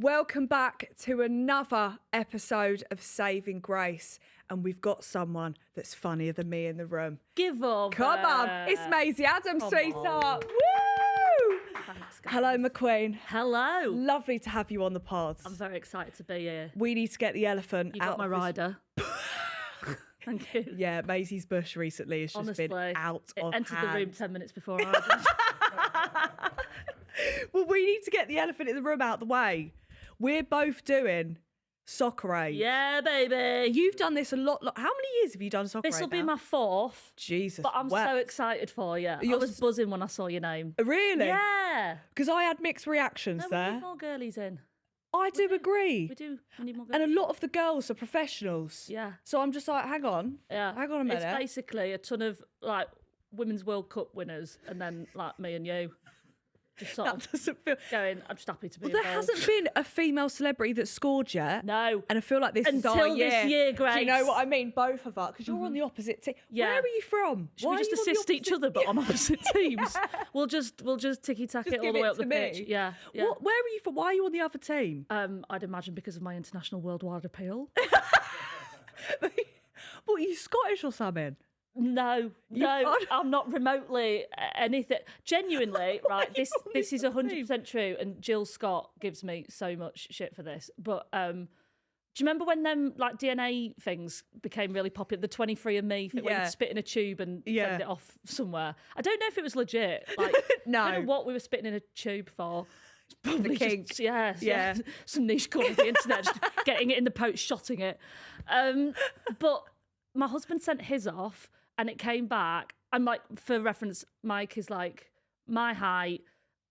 Welcome back to another episode of Saving Grace. And we've got someone that's funnier than me in the room. Give up. Come on. It's Maisie Adam, sweetheart. Woo! Thanks, guys. Hello, McQueen. Hello. Lovely to have you on the pod. I'm very excited to be here. We need to get the elephant You out got my of this- rider. Thank you. Yeah, Maisie's bush recently has just Honestly, been out it of entered hand. the room 10 minutes before I did. Well, we need to get the elephant in the room out the way. We're both doing soccer aid. Yeah, baby. You've done this a lot. How many years have you done soccer aid? This will be now? my fourth. Jesus. But I'm so excited for you. I was buzzing when I saw your name. Really? Yeah. Because I had mixed reactions No, we there. need more girlies in. I do agree. We do. We need more And girlies. a lot of the girls are professionals. Yeah. So I'm just like, hang on. Yeah. Hang on a minute. It's basically a ton of like Women's World Cup winners and then like me and you. Just sort That of doesn't feel. going, I'm just happy to be Well, there involved. hasn't been a female celebrity that scored yet. No. And I feel like this is our Until year. this year, Do you know Grace. what I mean? Both of us. Because you're on the opposite team. Yeah. Where are you from? Should Why we are just you on the assist each opposite- other but on opposite teams? We'll just ticky tack Just it all give the way it up the to pitch. me. Yeah. Yeah. Where are you from? Why are you on the other team? I'd imagine because of my international worldwide appeal. What, are you Scottish or something? No, I'm not remotely anything. Genuinely, right? This is 100% true, and Jill Scott gives me so much shit for this. But do you remember when them like DNA things became really popular? The 23andMe thing, where Yeah. you'd spit in a tube and Yeah. send it off somewhere. I don't know if it was legit. Like, No. I don't know what we were spitting in a tube for. It's probably kink. just, yeah, Yeah. some niche corner of the internet, just getting it in the post, shotting it. But my husband sent his off. And it came back. I'm like, for reference, Mike is like my height,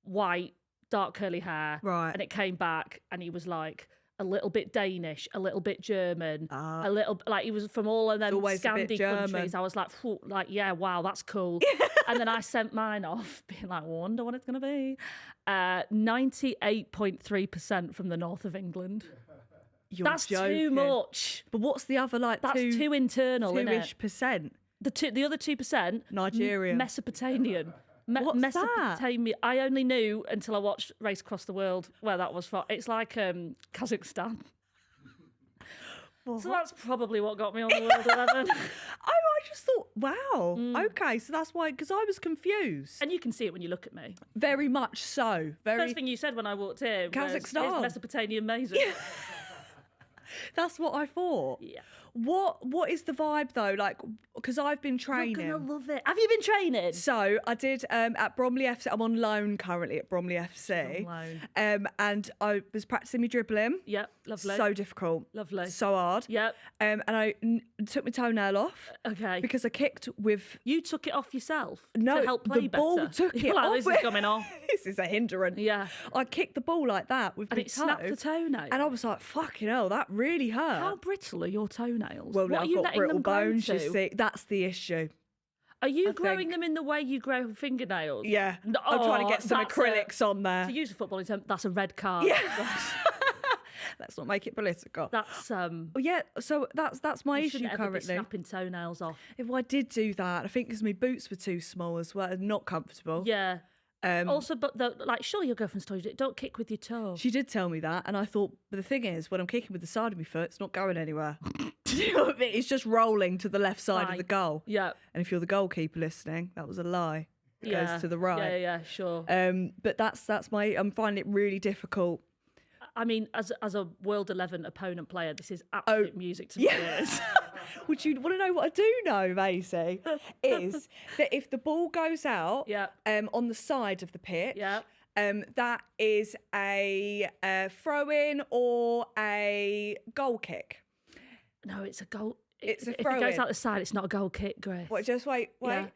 white, dark curly hair. Right. And it came back and he was like a little bit Danish, a little bit German, a little, like he was from all of them always a bit Scandi German. countries. I was like, phew, like, yeah, wow, that's cool. And then I sent mine off, being like, wonder what it's going to be. 98.3% from the north of England. You're That's joking. too much. But what's the other like That's too internal, isn't two-ish it? percent? The other 2%, Nigerian. Mesopotamian. What's that? Mesopotamia. I only knew until I watched Race Across the World where that was from. It's like Kazakhstan. So that's probably what got me on the World 11. I just thought, wow, okay, so that's why, because I was confused. And you can see it when you look at me. Very much so. Very. First thing you said when I walked in was, Kazakhstan. "Is Mesopotamian Maisie?" That's what I thought. Yeah. What is the vibe though? Like, because I've been training. You're gonna love it. Have you been training? So I did at Bromley FC. I'm on loan currently at Bromley FC. On And I was practicing my dribbling. Yep, lovely. So difficult. Lovely. So hard. Yep. And I took my toenail off. Okay. Because I kicked with. You took it off yourself No, to help play the better. ball took it You're like, off. this is coming off. This is a hindrance. Yeah. I kicked the ball like that with And my it snapped toe, the toenail. and I was like, "Fucking hell, that really hurt." How brittle are your toenails? Well, what are I've you got letting brittle them grow bones. You to? see, that's the issue. Are you I growing think. them in the way you grow fingernails? Yeah, No, I'm trying to get some that's acrylics on there. To use a footballing term, that's a red card. Yeah. Let's not make it political. That's Oh, yeah, so that's my you issue shouldn't ever be currently. snapping toenails off. If I did do that, I think because my boots were too small as well, and not comfortable. Yeah. Um, Also, but sure, your girlfriend's told you don't kick with your toe. She did tell me that, and I thought, but the thing is, when I'm kicking with the side of my foot, it's not going anywhere. Do you know what I mean? It's just rolling to the left side of the Right. goal. Yeah. And if you're the goalkeeper listening, that was a lie. It Yeah. goes to the right. Yeah, sure. But that's I'm finding it really difficult. I mean, as a World 11 opponent player, this is absolute music to my ears. Would you want to know what I do know, Maisie? Is that if the ball goes out Yeah. on the side of the pitch, Yeah. that is a throw-in or a goal kick. No, it's a goal. It's a if it throw-in. goes out the side, it's not a goal kick, Grace. What? Just wait. Yeah.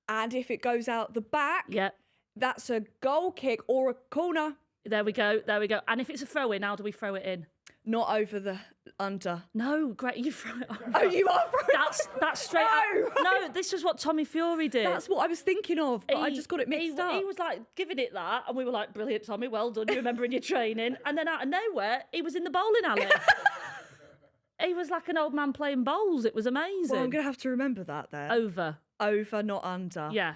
And if it goes out the back, Yeah. that's a goal kick or a corner. There we go. And if it's a throw in, how do we throw it in? Not over the under. No, great. You throw it over. Oh, you are throwing. That's straight up. No, this was what Tommy Fury did. That's what I was thinking of, but I just got it mixed up. He was like giving it that, and we were like, brilliant, Tommy, well done. You remember in your training. And then out of nowhere, he was in the bowling alley. He was like an old man playing bowls. It was amazing. Well, I'm going to have to remember that then. Over, not under. yeah.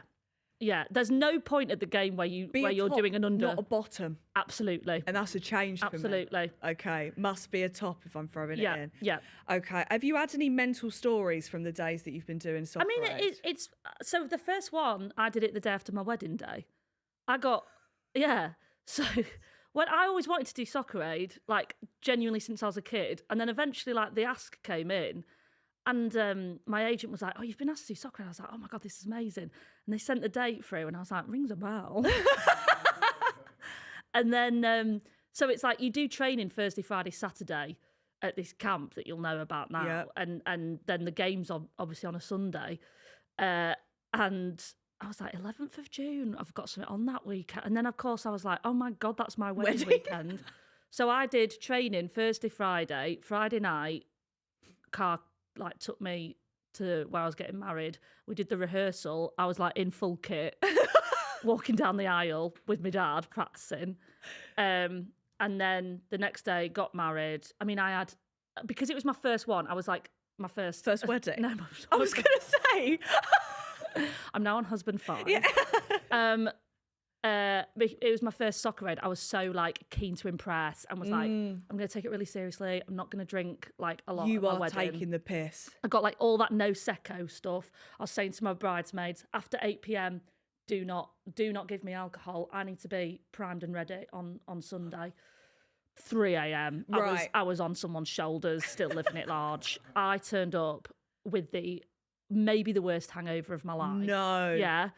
Yeah, there's no point at the game where you're top, doing an under. not a bottom. Absolutely. And that's a change for me. Absolutely. Okay, must be a top if I'm throwing it in. Yeah. Okay, have you had any mental stories from the days that you've been doing soccer? I mean, it's so the first one I did it the day after my wedding day. So when I always wanted to do Soccer Aid, like genuinely since I was a kid, and then eventually like the ask came in. And my agent was like, "Oh, you've been asked to do soccer." And I was like, "Oh my God, this is amazing." And they sent the date through and I was like, "Rings a bell." And then, so it's like you do training Thursday, Friday, Saturday at this camp that you'll know about now. Yep. And then the game's obviously on a Sunday. And I was like, 11th of June, I've got something on that weekend. And then, of course, I was like, oh my God, that's my wedding weekend. So I did training Thursday, Friday night, car like took me to where I was getting married. We did the rehearsal. I was like in full kit, walking down the aisle with my dad practicing. And then the next day got married. I mean, because it was my first one, I was like, my first wedding? No, I was going to say. I'm now on husband 5. Yeah. It was my first Soccer Aid. I was so like keen to impress and was like, I'm going to take it really seriously. I'm not going to drink like a lot. You at my are wedding. taking the piss. I got like all that no secco stuff. I was saying to my bridesmaids, after 8 p.m, do not give me alcohol. I need to be primed and ready on Sunday. 3 a.m. Right. I was on someone's shoulders, still living it large. I turned up with maybe the worst hangover of my life. No. Yeah.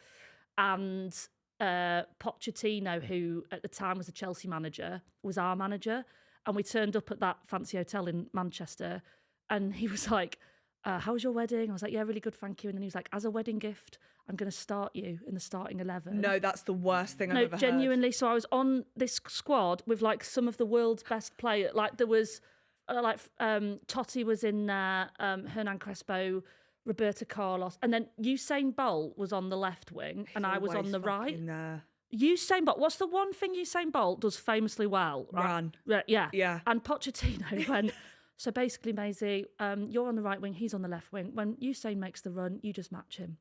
And Pochettino, who at the time was the Chelsea manager, was our manager. And we turned up at that fancy hotel in Manchester and he was like, how was your wedding? I was like, yeah, really good, thank you. And then he was like, as a wedding gift, I'm going to start you in the starting 11. No, that's the worst thing I've ever heard. No, genuinely. So I was on this squad with like some of the world's best players. Like there was Totti was in there, Hernan Crespo, Roberto Carlos, and then Usain Bolt was on the left wing and I was on the right. Usain Bolt, what's the one thing Usain Bolt does famously well? Run. Yeah. Yeah. And Pochettino went, so basically, Maisie, you're on the right wing, he's on the left wing. When Usain makes the run, you just match him.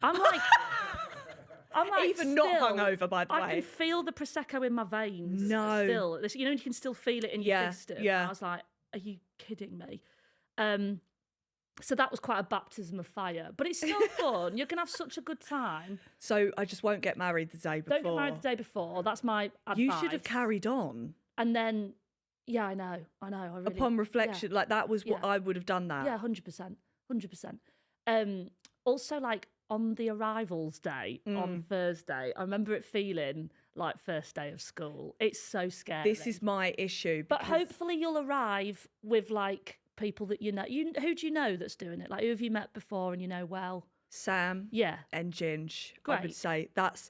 I'm like even not hungover, by the way. I can feel the Prosecco in my veins. No. Still. You can still feel it in your system. Yeah. I was like, are you kidding me? So that was quite a baptism of fire. But it's still fun. You're going to have such a good time. So I just won't get married the day before. Don't get married the day before. That's my advice. You should have carried on. And then, yeah, I know. I really, upon reflection, like that was what I would have done that. Yeah, 100%. 100%. Also, like, on the arrivals day on Thursday, I remember it feeling like first day of school. It's so scary. This is my issue. But hopefully you'll arrive with like people that you know. Who do you know that's doing it? Like who have you met before and you know well? Sam. Yeah. And Ginge. Great. I would say that's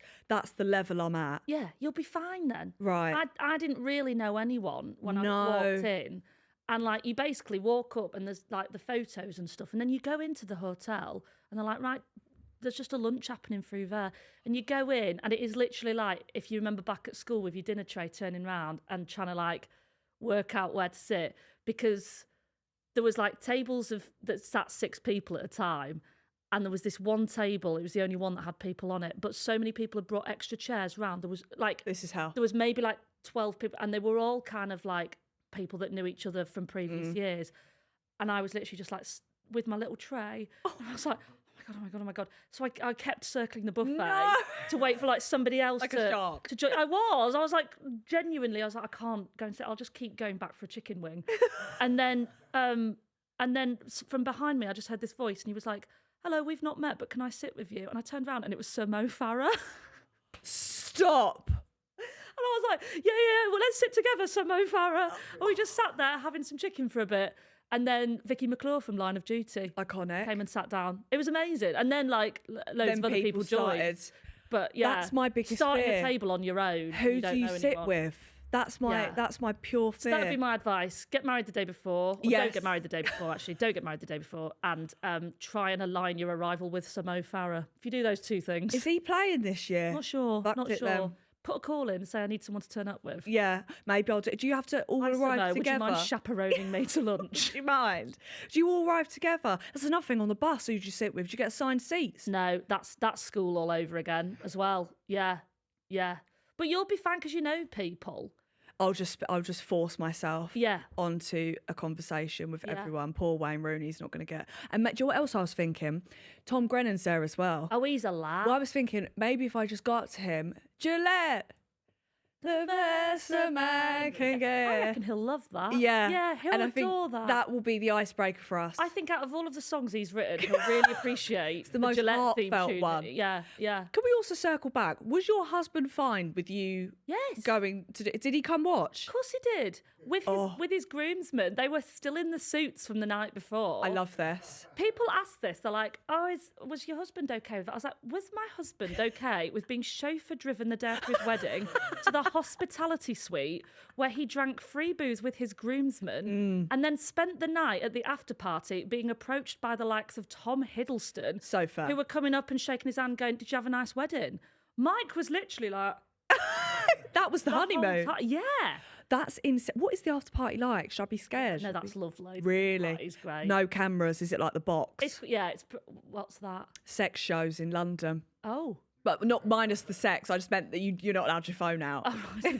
the level I'm at. Yeah, you'll be fine then. Right. I didn't really know anyone when I walked in. And like you basically walk up and there's like the photos and stuff. And then you go into the hotel and they're like, right, there's just a lunch happening through there. And you go in and it is literally like, if you remember back at school with your dinner tray turning around and trying to like work out where to sit, because there was like tables that sat 6 people at a time. And there was this one table, it was the only one that had people on it. But so many people had brought extra chairs round. There was like, this is how. There was maybe like 12 people and they were all kind of like people that knew each other from previous years. And I was literally just like with my little tray. And I was like, oh my God. So I kept circling the buffet to wait for like somebody else like to a shark. to join. I was like, genuinely, I was like, I can't go and sit. I'll just keep going back for a chicken wing. and then from behind me, I just heard this voice and he was like, hello, we've not met, but can I sit with you? And I turned around and it was Sir Mo Farah. Stop. And I was like, yeah, well, let's sit together, Sir Mo Farah. And we just sat there having some chicken for a bit. And then Vicky McClure from Line of Duty iconic came and sat down. It was amazing. And then like loads of other people joined. But yeah, that's my biggest starting fear. A table on your own. Who do you sit anyone. with? That's my pure fear. So that would be my advice. Get married the day before. Or yes. Don't get married the day before, actually. Don't get married the day before. And try and align your arrival with Sir Mo Farah. If you do those 2 things. Is he playing this year? Not sure. Fucked Not it sure. then. Put a call in and say I need someone to turn up with. Yeah, maybe I'll do. Do you have to all arrive together? Would you mind chaperoning me to lunch? Do you mind? Do you all arrive together? There's nothing on the bus who do you sit with? Do you get assigned seats? No, that's school all over again as well. Yeah. But you'll be fine because you know people. I'll just force myself onto a conversation with everyone. Poor Wayne Rooney's not going to get. And do you know what else I was thinking? Tom Grennan's there as well. Oh, he's a lad. Well, I was thinking maybe if I just got up to him, Gillette, the best a man can get. I reckon he'll love that. Yeah, he'll adore that. That will be the icebreaker for us. I think out of all of the songs he's written, he'll really appreciate it's the most Gillette heartfelt theme one. Yeah. Can we also circle back? Was your husband fine with you? Yes. Going to? Did he come watch? Of course he did. With his groomsmen, they were still in the suits from the night before. I love this. People ask this. They're like, "Oh, was your husband okay with that?" I was like, "Was my husband okay with being chauffeur-driven the day after his wedding to the hospitality suite where he drank free booze with his groomsmen and then spent the night at the after party being approached by the likes of Tom Hiddleston, so fair, who were coming up and shaking his hand, going, "Did you have a nice wedding?" Mike was literally like, "That was the honeymoon." Yeah. That's insane. What is the after party like? Should I be scared? No, that's lovely. Really? That is great. No cameras. Is it like the box? It's what's that? Sex shows in London. Oh. But not minus the sex. I just meant that you're not allowed your phone out. Oh, right.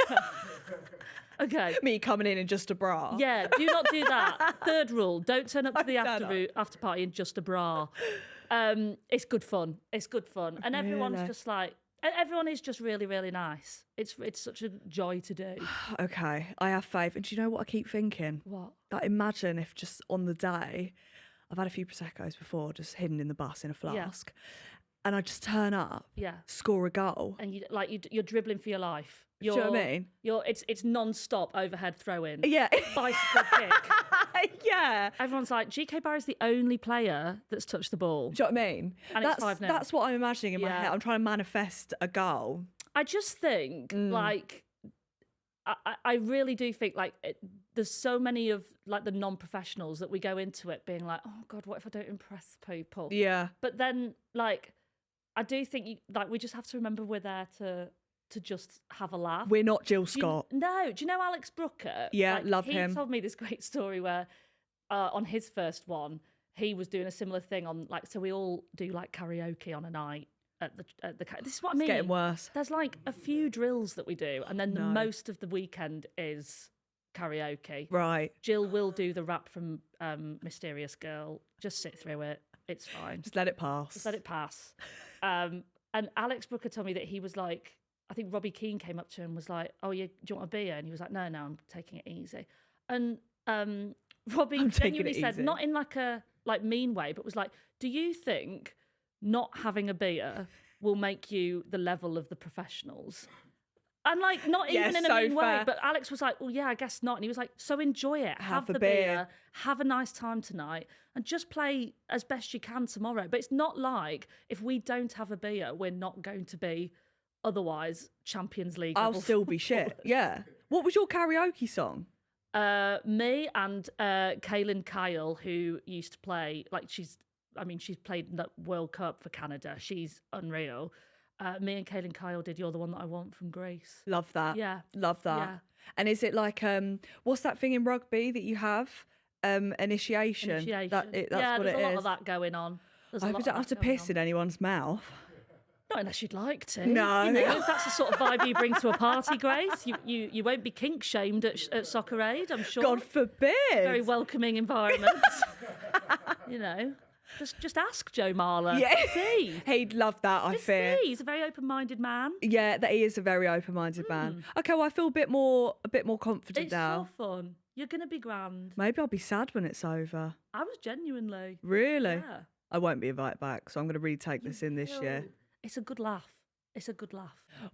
Okay. Me coming in just a bra. Yeah, do not do that. Third rule, don't turn up to the after party in just a bra. It's good fun. And everyone's just like, everyone is just really, really nice. It's such a joy to do. Okay, I have faith. And do you know what I keep thinking? What? That imagine if just on the day, I've had a few Prosecco's before, just hidden in the bus in a flask, and I just turn up, score a goal. And you're dribbling for your life. Do you know what I mean? It's non-stop overhead throw-in. Yeah. Bicycle kick. Yeah. Everyone's like, GK Barry's the only player that's touched the ball. Do you know what I mean? And it's 5-0. That's what I'm imagining in my head. I'm trying to manifest a goal. I just think, I really do think, there's so many of, the non-professionals that we go into it being like, oh, God, what if I don't impress people? Yeah. But then, I do think, we just have to remember we're there to just have a laugh. We're not Jill Scott. Do you know Alex Brooker? Yeah, love him. He told me this great story where on his first one, he was doing a similar thing on, so we all do, karaoke on a night at the this is what I mean. It's getting worse. There's, a few drills that we do, and then the most of the weekend is karaoke. Right. Jill will do the rap from Mysterious Girl. Just sit through it. It's fine. Just let it pass. And Alex Brooker told me that he was like, I think Robbie Keane came up to him and was like, "Oh, do you want a beer?" And he was like, "No, I'm taking it easy." And Robbie genuinely said, not in a mean way, but was like, "Do you think not having a beer will make you the level of the professionals?" And not even in a mean way, but Alex was like, "Well, yeah, I guess not." And he was like, "So enjoy it, have the beer, have a nice time tonight, and just play as best you can tomorrow." But it's not like if we don't have a beer, we're not going to be otherwise Champions League. I'll still be shit. Yeah. What was your karaoke song? Me and Kaylin Kyle, who used to play, she's played in the World Cup for Canada. She's unreal. Me and Kaylin Kyle did You're the One That I Want from Greece. Love that. Yeah. Love that. Yeah. And is it what's that thing in rugby that you have? Initiation. That's what it is. There's a lot of that going on. I hope you don't have to piss in anyone's mouth. Not unless you'd like to. No. If that's the sort of vibe you bring to a party, Grace, you won't be kink shamed at Soccer Aid, I'm sure. God forbid. Very welcoming environment. Just ask Joe Marler. Yeah. See. He'd love that, I fear. He's a very open-minded man. Yeah, that he is a very open-minded man. Okay, well, I feel a bit more confident now. It's so fun. You're gonna be grand. Maybe I'll be sad when it's over. I was genuinely. Really? Yeah. I won't be invited back, so I'm going to retake this in this year. It's a good laugh.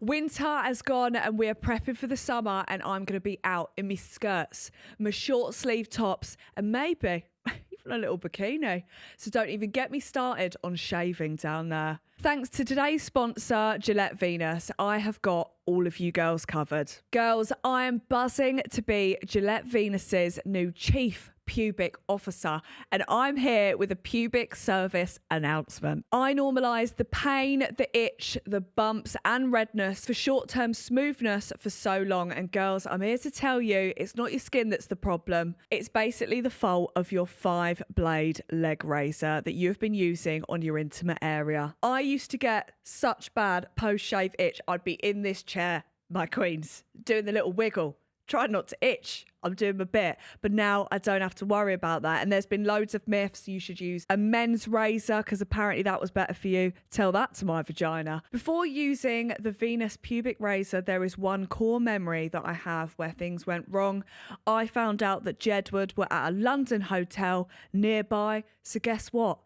Winter has gone and we are prepping for the summer, and I'm going to be out in my skirts, my short sleeve tops, and maybe even a little bikini. So don't even get me started on shaving down there. Thanks to today's sponsor, Gillette Venus, I have got all of you girls covered. Girls, I am buzzing to be Gillette Venus's new Chief pubic officer, and I'm here with a pubic service announcement. I normalise the pain, the itch, the bumps and redness for short-term smoothness for so long, and girls, I'm here to tell you it's not your skin that's the problem. It's basically the fault of your 5-blade leg razor that you've been using on your intimate area. I used to get such bad post-shave itch, I'd be in this chair, my queens, doing the little wiggle. Try not to itch. I'm doing my bit. But now I don't have to worry about that. And there's been loads of myths. You should use a men's razor because apparently that was better for you. Tell that to my vagina. Before using the Venus pubic razor, there is one core memory that I have where things went wrong. I found out that Jedward were at a London hotel nearby. So guess what?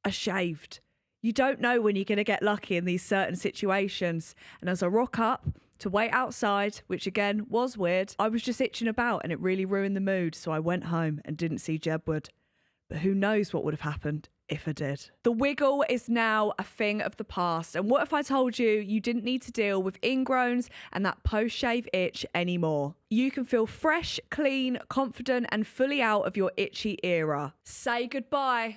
I shaved. You don't know when you're going to get lucky in these certain situations. And as I rock up to wait outside, which again was weird, I was just itching about and it really ruined the mood. So I went home and didn't see Jedward. But who knows what would have happened if I did. The wiggle is now a thing of the past. And what if I told you you didn't need to deal with ingrowns and that post-shave itch anymore? You can feel fresh, clean, confident and fully out of your itchy era. Say goodbye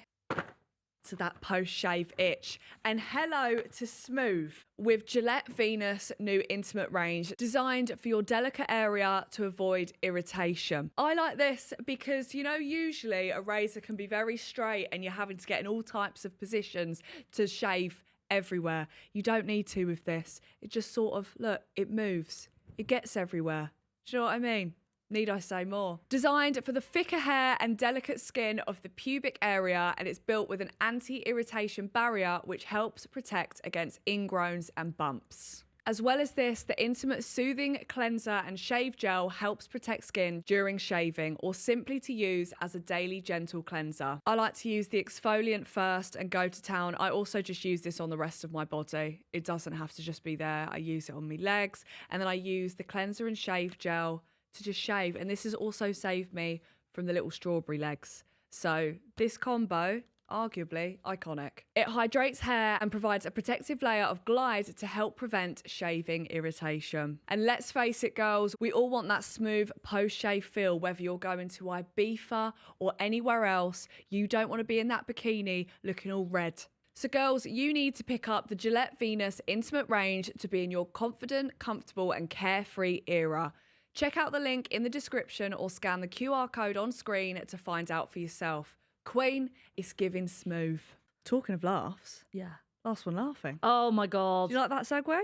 to that post-shave itch and hello to smooth with Gillette Venus new intimate range designed for your delicate area to avoid irritation. I like this because, you know, usually a razor can be very straight and you're having to get in all types of positions to shave everywhere. You don't need to with this. It just sort of, look, it moves. It gets everywhere. Do you know what I mean? Need I say more? Designed for the thicker hair and delicate skin of the pubic area, and it's built with an anti-irritation barrier which helps protect against ingrowns and bumps. As well as this, the intimate soothing cleanser and shave gel helps protect skin during shaving or simply to use as a daily gentle cleanser. I like to use the exfoliant first and go to town. I also just use this on the rest of my body. It doesn't have to just be there. I use it on my legs and then I use the cleanser and shave gel to just shave, and this has also saved me from the little strawberry legs. So this combo, arguably iconic. It hydrates hair and provides a protective layer of glide to help prevent shaving irritation. And let's face it, girls, we all want that smooth post-shave feel, whether you're going to Ibiza or anywhere else. You don't want to be in that bikini looking all red. So girls, you need to pick up the Gillette Venus intimate range to be in your confident, comfortable and carefree era. Check out the link in the description or scan the QR code on screen to find out for yourself. Queen, it's giving smooth. Talking of laughs. Yeah. Last one laughing. Oh my God. Do you like that segue?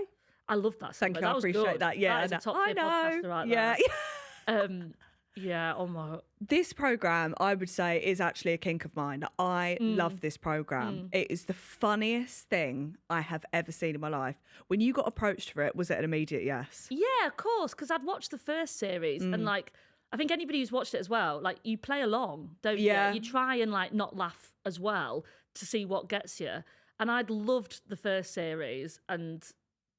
I love that segue. Thank you, that I appreciate good. that. Yeah, that is a top tier podcaster right yeah. there. Yeah, oh my. This programme, I would say, is actually a kink of mine. I love this programme. It is the funniest thing I have ever seen in my life. When you got approached for it, was it an immediate yes? Yeah, of course, because I'd watched the first series and like, I think anybody who's watched it as well, like you play along, don't you? You try and like not laugh as well to see what gets you. And I'd loved the first series and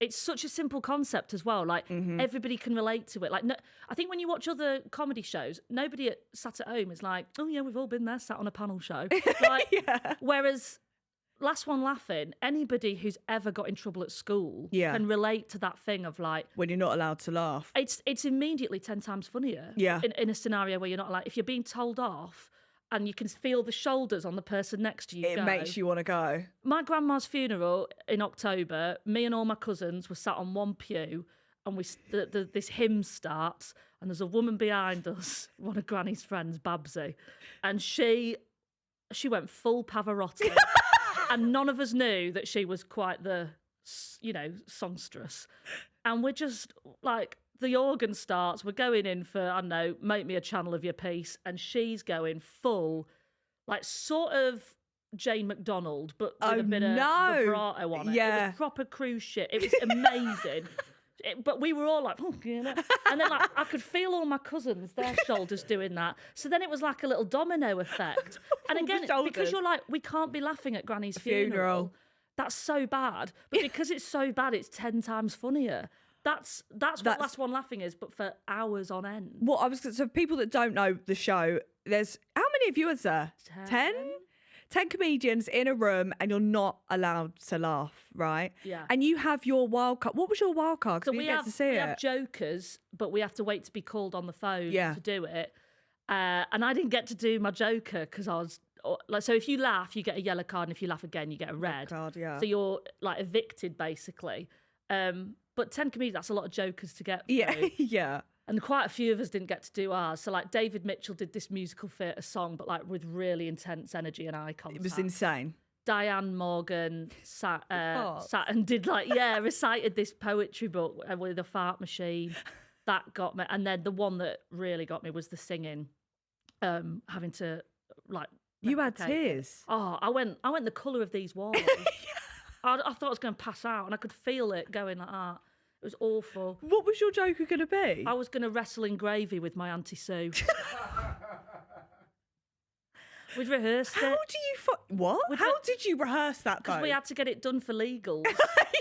it's such a simple concept as well. Like everybody can relate to it. Like, no, I think when you watch other comedy shows, nobody sat at home is like, oh yeah, we've all been there, sat on a panel show. Like, whereas Last One Laughing, anybody who's ever got in trouble at school can relate to that thing of like when you're not allowed to laugh. It's immediately 10 times funnier. In a scenario where you're not allowed. If you're being told off, and you can feel the shoulders on the person next to you. It makes you want to go. My grandma's funeral in October, me and all my cousins were sat on one pew and this hymn starts and there's a woman behind us, one of Granny's friends, Babsy, and she went full Pavarotti and none of us knew that she was quite the, you know, songstress. And we're just like... The organ starts, we're going in for, I don't know, make me a channel of your piece, and she's going full, like sort of Jane McDonald, but with a bit of vibrato on it. Yeah. It was proper cruise shit. It was amazing. But we were all like, oh, you know. And then like, I could feel all my cousins, their shoulders doing that. So then it was like a little domino effect. And again, because you're like, we can't be laughing at Granny's funeral. That's so bad. But because it's so bad, it's 10 times funnier. That's what Last One Laughing is, but for hours on end. So people that don't know the show, there's how many viewers there? 10? 10 comedians in a room and you're not allowed to laugh, right? Yeah. And you have your wild card. What was your wild card? So we have jokers, but we have to wait to be called on the phone to do it. And I didn't get to do my Joker because I was like, so if you laugh, you get a yellow card, and if you laugh again, you get a red card. Yeah. So you're like evicted basically. But 10 comedians, that's a lot of Jokers to get through. Yeah, yeah. And quite a few of us didn't get to do ours. So like David Mitchell did this musical theatre song, but like with really intense energy and eye contact. It was insane. Diane Morgan sat and did recited this poetry book with a fart machine. That got me. And then the one that really got me was the singing, having to like. You had tears. Oh, I went the colour of these walls. I thought I was going to pass out, and I could feel it going like that. It was awful. What was your Joker going to be? I was going to wrestle in gravy with my Auntie Sue. We'd rehearsed it. How do you... What? How did you rehearse that, though? Because we had to get it done for legals.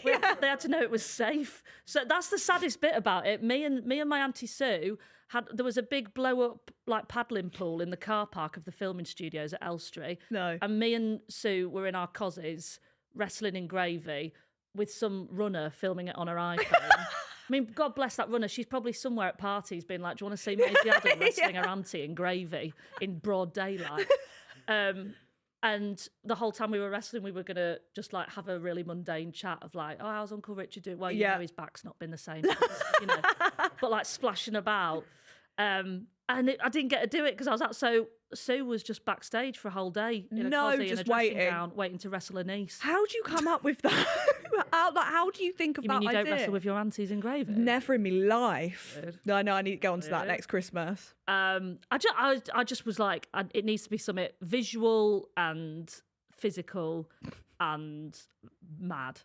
They had to know it was safe. So that's the saddest bit about it. Me and my Auntie Sue there was a big blow-up like paddling pool in the car park of the filming studios at Elstree. No. And me and Sue were in our cozzies wrestling in gravy with some runner filming it on her iPhone. I mean, God bless that runner. She's probably somewhere at parties being like, do you want to see Maisie Adam wrestling her auntie in gravy in broad daylight? And the whole time we were wrestling, we were going to just like have a really mundane chat of like, oh, how's Uncle Richard doing? Well, you know his back's not been the same, you know, but like splashing about. And I didn't get to do it because I was out. So Sue was just backstage for a whole day in a cosy and a dressing gown, waiting to wrestle her niece. How do you come up with that? How do you think of that idea? You don't wrestle with your aunties in gravy? Never in my life. Good. No, I need to go on to that next Christmas. I just was like, it needs to be something visual and physical and mad.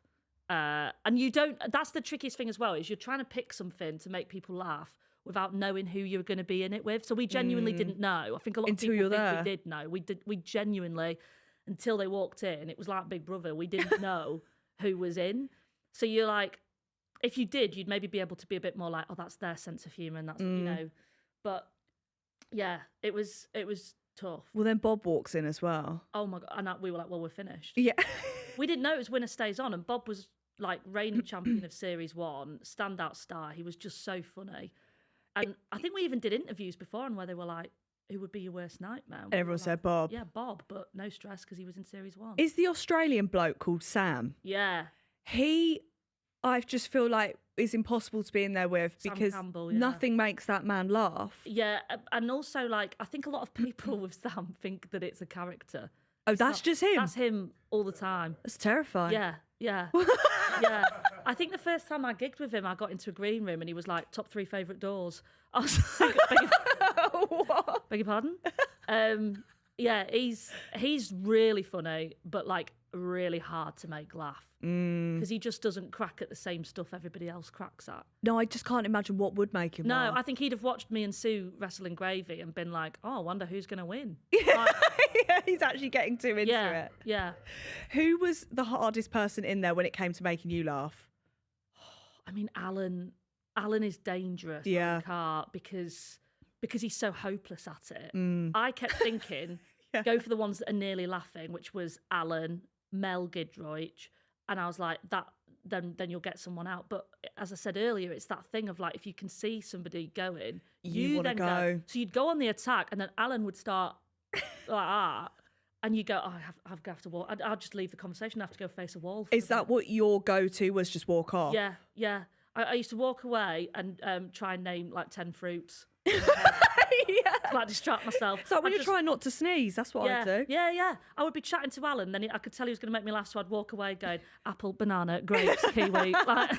And you don't. That's the trickiest thing as well, is you're trying to pick something to make people laugh without knowing who you're going to be in it with. So we genuinely didn't know. I think a lot of people think we did know. We genuinely, until they walked in, it was like Big Brother. We didn't know who was in. So you're like, if you did, you'd maybe be able to be a bit more like, oh, that's their sense of humour, and that's, you know. But yeah, it was tough. Well, then Bob walks in as well. Oh my God. And we were like, well, we're finished. Yeah. We didn't know it was Winner Stays On, and Bob was like reigning champion of Series 1, standout star. He was just so funny. And I think we even did interviews before on where they were like, who would be your worst nightmare? And everyone said Bob. Yeah, Bob, but no stress because he was in Series 1. Is the Australian bloke called Sam? Yeah. I just feel like is impossible to be in there with because Campbell, nothing makes that man laugh. Yeah, and also like I think a lot of people with Sam think that it's a character. Oh, that's just him? That's him all the time. That's terrifying. Yeah. Yeah. I think the first time I gigged with him, I got into a green room and he was like, top 3 favourite doors. I was like, beg your pardon? Yeah, he's really funny, but like really hard to make laugh because he just doesn't crack at the same stuff everybody else cracks at. No, I just can't imagine what would make him laugh. I think he'd have watched me and Sue wrestling gravy and been like, oh, I wonder who's going to win. Yeah, he's actually getting too into it. Yeah. Who was the hardest person in there when it came to making you laugh? I mean, Alan is dangerous in the car because he's so hopeless at it. I kept thinking, go for the ones that are nearly laughing, which was Alan, Mel Gidroich, and I was like, then you'll get someone out. But as I said earlier, it's that thing of like, if you can see somebody going, you then go. So you'd go on the attack, and then Alan would start like that, and you go, oh, I have to walk. I'll just leave the conversation. I have to go face a wall. Is that what your go-to was? Just walk off? Yeah. I used to walk away and try and name like 10 fruits. Like distract myself. So when you're trying not to sneeze, that's what I do. Yeah. I would be chatting to Alan, then I could tell he was going to make me laugh, so I'd walk away going apple, banana, grapes, kiwi. Like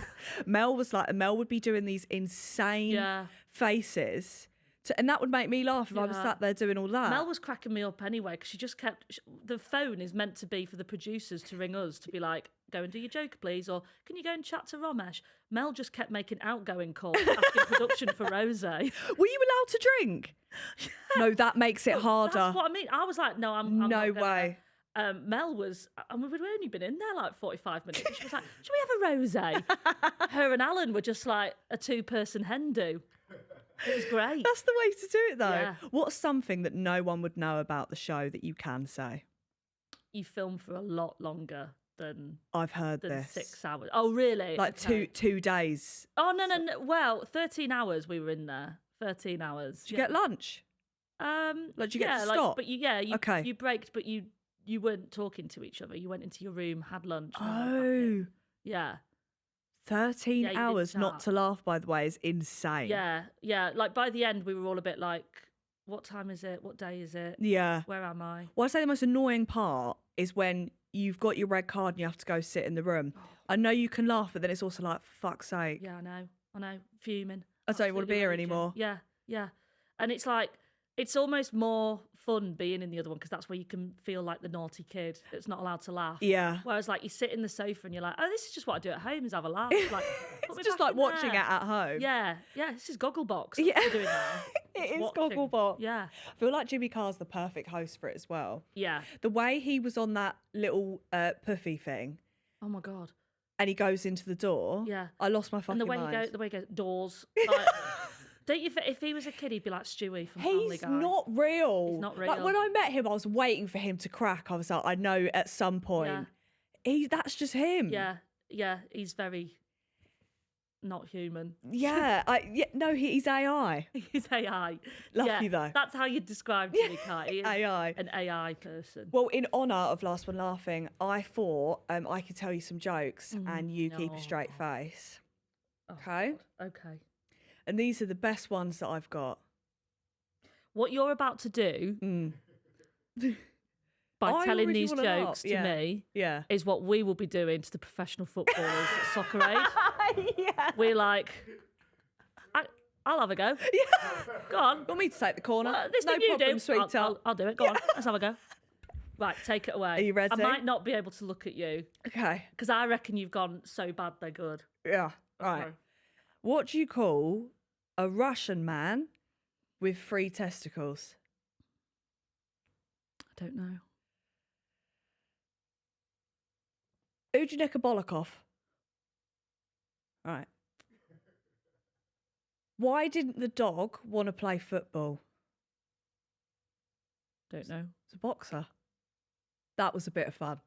Mel would be doing these insane faces. And that would make me laugh if I was sat there doing all that. Mel was cracking me up anyway because she just kept... The phone is meant to be for the producers to ring us to be like, go and do your joke, please, or can you go and chat to Ramesh? Mel just kept making outgoing calls, asking production for rosé. Were you allowed to drink? No, that makes it harder. That's what I mean. I was like, no, I'm no not way. Mel was, and we'd only been in there like 45 minutes. She was like, should we have a rosé? Her and Alan were just like a 2-person hen do. It was great. That's the way to do it, though. Yeah. What's something that no one would know about the show that you can say? You film for a lot longer than I've heard than this. 6 hours. Oh, really? Like okay. two days. Oh, no. Well, 13 hours we were in there. 13 hours. Did you get lunch? Like, did you get to stop? But you Okay. you braked, but you weren't talking to each other. You went into your room, had lunch. And then went back Oh, in. Yeah. 13 Yeah, you didn't hours not chat. to laugh, by the way, is insane. Yeah, yeah. Like by the end, we were all a bit like, "What time is it? What day is it? Yeah. Where am I?" Well, I'd say the most annoying part is when you've got your red card and you have to go sit in the room. I know you can laugh, but then it's also like, for fuck's sake. Yeah, I know, fuming. I don't want to be Absolutely here raging. anymore. Yeah, yeah. And it's like, it's almost more fun being in the other one because that's where you can feel like the naughty kid that's not allowed to laugh. Yeah. Whereas like you sit in the sofa and you're like, oh, this is just what I do at home is have a laugh. Like, put me It's just back like in watching there. it at home. Yeah, yeah. This is Gogglebox. Yeah. What we're doing now. It Just is watching. Gogglebox. Yeah, I feel like Jimmy Carr's the perfect host for it as well. yeah. The way he was on that little puffy thing Oh my god. and he goes into the door. Yeah. I lost my fucking And mind. the way he goes doors. Like, don't you? If he was a kid, he'd be like Stewie from Family He's Guy. not real. He's not Like real. when I met him, I was waiting for him to crack. I was like, I know at some point. That's just him. Yeah, yeah. He's very not human. Yeah. No, he's AI. He's AI. Love yeah, you though. That's how you describe Jimmy Carr. He is AI. an AI person. Well, in honour of Last One Laughing, I thought I could tell you some jokes and you keep a straight face. Oh, Okay? God. Okay. And these are the best ones that I've got. What you're about to do by I telling already these wanna jokes laugh. to me Yeah. is what we will be doing to the professional footballers at Soccer Aid. Yeah. We're like, I'll have a go. Yeah. Go on. Want me to take the corner? This no thing you problem, do. sweetheart. I'll do it. Go on. Let's have a go. Right, take it away. Are you ready? I might not be able to look at you Okay. because I reckon you've gone so bad they're good. Yeah. Right. Okay. What do you call a Russian man with 3 testicles? I don't know. Ujinek Bolokov. Right. Why didn't the dog want to play football? Don't know. It's a boxer. That was a bit of fun.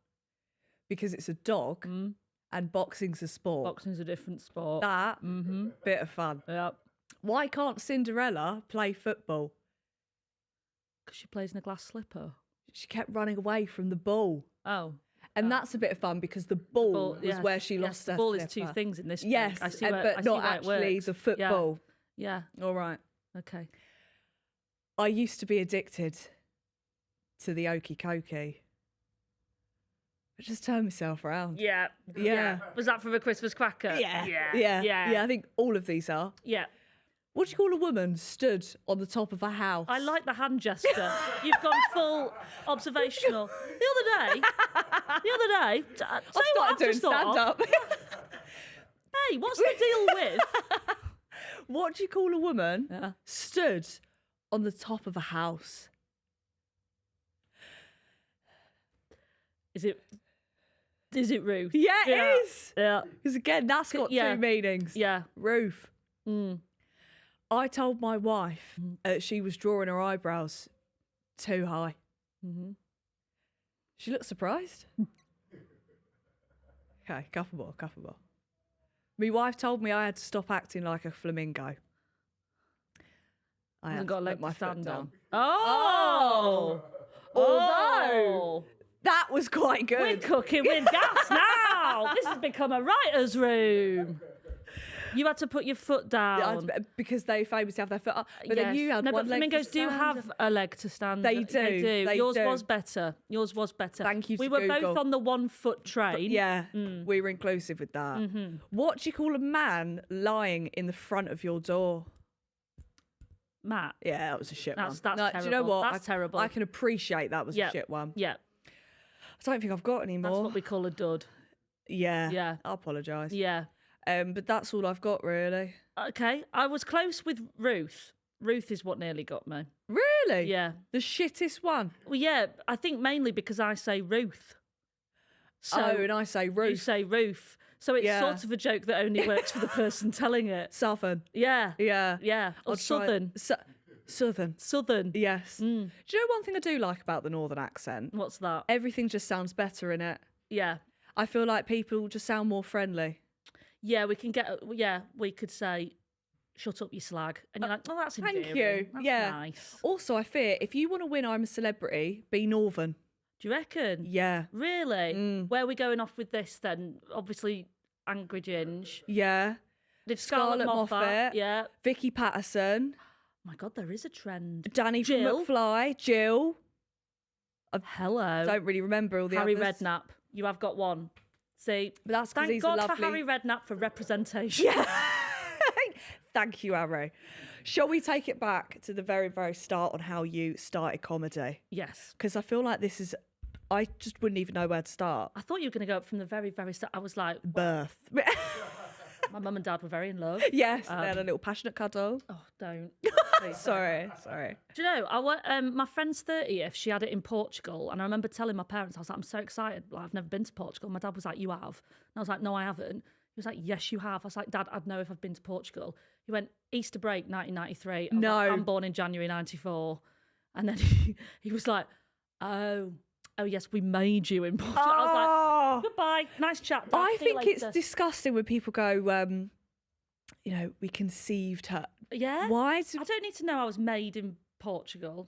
Because it's a dog and boxing's a sport. Boxing's a different sport. That, bit of fun. Yep. Why can't Cinderella play football? Because she plays in a glass slipper. She kept running away from the ball. Oh. And that's a bit of fun because the ball was yes, where she yes, lost the her ball is slipper. 2 things in this. Yes, joke. I see but I see not where it actually works. the football. Yeah. All right. Okay. I used to be addicted to the okey cokey. I just turned myself around. Yeah. Yeah. Was that from a Christmas cracker? Yeah. Yeah. Yeah, I think all of these are. Yeah. What do you call a woman stood on the top of a house? I like the hand gesture. You've gone full observational. The other day, I started doing stand-up. Hey, what's the deal with? What do you call a woman stood on the top of a house? Is it Ruth? Yeah, it is. Yeah. Because again, that's got 2 meanings. Yeah. Roof. I told my wife she was drawing her eyebrows too high. She looked surprised. Okay, couple more. My wife told me I had to stop acting like a flamingo. I Hasn't had got a to leg put my to stand foot down. on. Oh. Although that was quite good. We're cooking with gas now. This has become a writer's room. You had to put your foot down. Because they famously have their foot up. But then you had no, one but leg flamingos to do stand have a leg to stand. They do. They Yours do. was better. Thank you to We were Google. both on the 1 foot train. Yeah, we were inclusive with that. What do you call a man lying in the front of your door? Matt. Yeah, that was a shit That's one. terrible. Do you know what? That's terrible. I can appreciate that was a shit one. Yeah. I don't think I've got any That's more. what we call a dud. Yeah. Yeah. I apologise. Yeah. But that's all I've got, really. Okay. I was close with Ruth. Ruth is what nearly got me. Really? Yeah. The shittest one. Well, yeah, I think mainly because I say Ruth. So and I say you Ruth. say Ruth. So it's Yeah. sort of a joke that only works for the person telling it. Southern. Yeah. Yeah. Yeah. Or I'll try- Southern. Southern. Southern. Yes. Do you know one thing I do like about the Northern accent? What's that? Everything just sounds better in it. Yeah. I feel like people just sound more friendly. Yeah, we can get. Yeah, we could say shut up, you slag. And you're like, oh, that's Thank endearing. you. That's Yeah. nice. Also, I fear if you want to win I'm a Celebrity, be Northern. Do you reckon? Yeah. Really? Where are we going off with this then? Obviously, Angry Ginge. Yeah. Did Scarlett Moffat? Yeah. Vicky Patterson. My God, there is a trend. Danny from Jill. McFly. Jill. Hello. I don't really remember all the Harry others. Redknapp. You have got one. See, But that's 'cause thank he's God lovely. for Harry Redknapp for representation. Yeah. Thank you, Harry. Shall we take it back to the very, very start on how you started comedy? Yes. Because I feel like this is, I just wouldn't even know where to start. I thought you were going to go up from the very, very start. I was like, Birth. my mum and dad were very in love. Yes, they had a little passionate cuddle. Oh, don't. Please. Sorry. Do you know, my friend's 30th, she had it in Portugal. And I remember telling my parents, I was like, I'm so excited. Like, I've never been to Portugal. My dad was like, you have? And I was like, no, I haven't. He was like, yes, you have. I was like, Dad, I'd know if I've been to Portugal. He went, Easter break, 1993. I was No. like, I'm born in January 94. And then he was like, oh, yes, we made you in Portugal. I was like, goodbye. Nice chat, Dad. I See you think it's later. disgusting when people go, we conceived her. Yeah? Why? I don't need to know I was made in Portugal.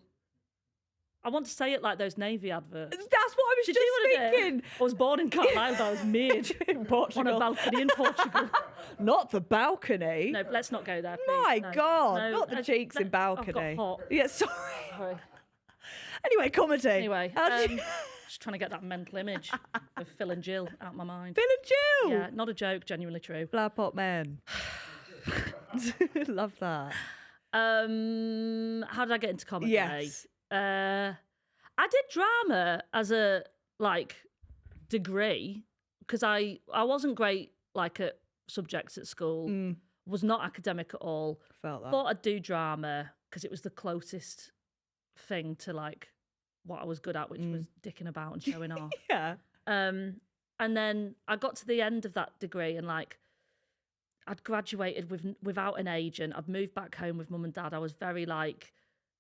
I want to say it like those Navy adverts. That's what I was Did just you want to do? thinking. I was born in Carlisle, but I was made In Portugal. on a balcony in Portugal. Not the balcony. No, let's not go there, please. My No. God, No, not the cheeks in balcony. I've got hot. Yeah, sorry. Sorry. Anyway, comedy. Anyway, How'd you- just trying to get that mental image of Phil and Jill out of my mind. Phil and Jill. Yeah, not a joke, genuinely true. Flower pot man. Love that. How did I get into comedy? Yes. I did drama as a degree because I wasn't great at subjects at school. Was not academic at all. Felt that. Thought I'd do drama because it was the closest thing to what I was good at, which was dicking about and showing off. Yeah. And then I got to the end of that degree and I'd graduated without an agent. I'd moved back home with mum and dad. I was very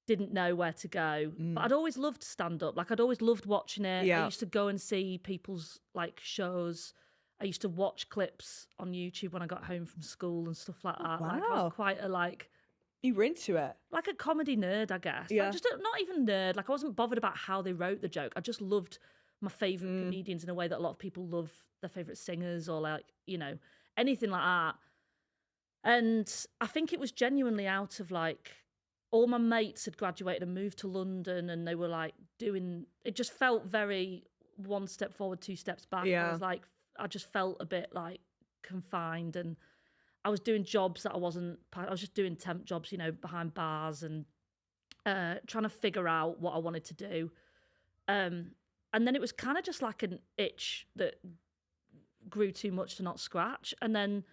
didn't know where to go. But I'd always loved stand up. I'd always loved watching it. Yeah. I used to go and see people's shows. I used to watch clips on YouTube when I got home from school and stuff like that. I Wow. was quite a You were into it. a comedy nerd, I guess. Yeah. Just not even nerd. I wasn't bothered about how they wrote the joke. I just loved my favourite comedians in a way that a lot of people love their favourite singers or anything like that. And I think it was genuinely out of all my mates had graduated and moved to London and they were doing, it just felt very one step forward, two steps back. Yeah. I was I just felt a bit confined and I was doing jobs that I was just doing temp jobs, behind bars and trying to figure out what I wanted to do. And then it was kind of just an itch that grew too much to not scratch. And then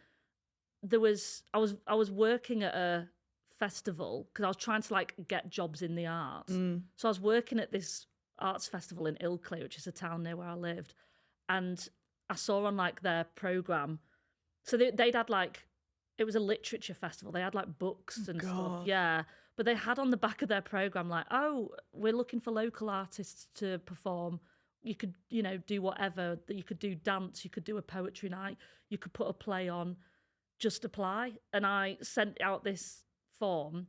I was working at a festival because I was trying to get jobs in the arts. So I was working at this arts festival in Ilkley, which is a town near where I lived. And I saw on their programme, so they'd had it was a literature festival. They had books and stuff, yeah. But they had on the back of their programme oh, we're looking for local artists to perform. You could, do whatever. You could do dance. You could do a poetry night. You could put a play on. Just apply. And I sent out this form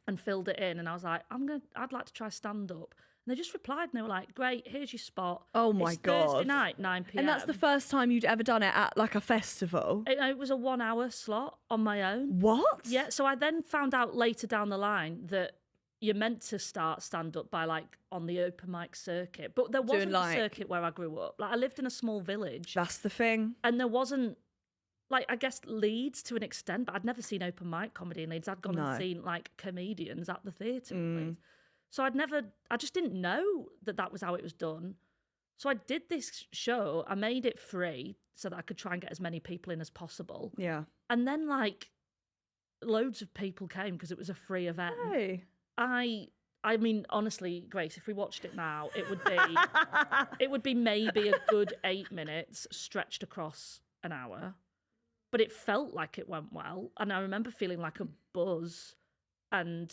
and filled it in. And I was like, I'd like to try stand up. And they just replied and they were like, great, here's your spot. Oh my It's God. Thursday night, 9 p.m. And that's the first time you'd ever done it at a festival? It was a 1 hour slot on my own. What? Yeah. So I then found out later down the line that you're meant to start stand up by on the open mic circuit. But there wasn't a circuit where I grew up. I lived in a small village. That's the thing. And there wasn't I guess Leeds to an extent, but I'd never seen open mic comedy in Leeds. I'd gone and seen comedians at the theatre in Leeds. So I just didn't know that was how it was done. So I did this show. I made it free so that I could try and get as many people in as possible. Yeah. And then loads of people came because it was a free event. Hey. I mean, honestly, Grace, if we watched it now, it would be maybe a good 8 minutes stretched across an hour. But it felt like it went well. And I remember feeling a buzz. And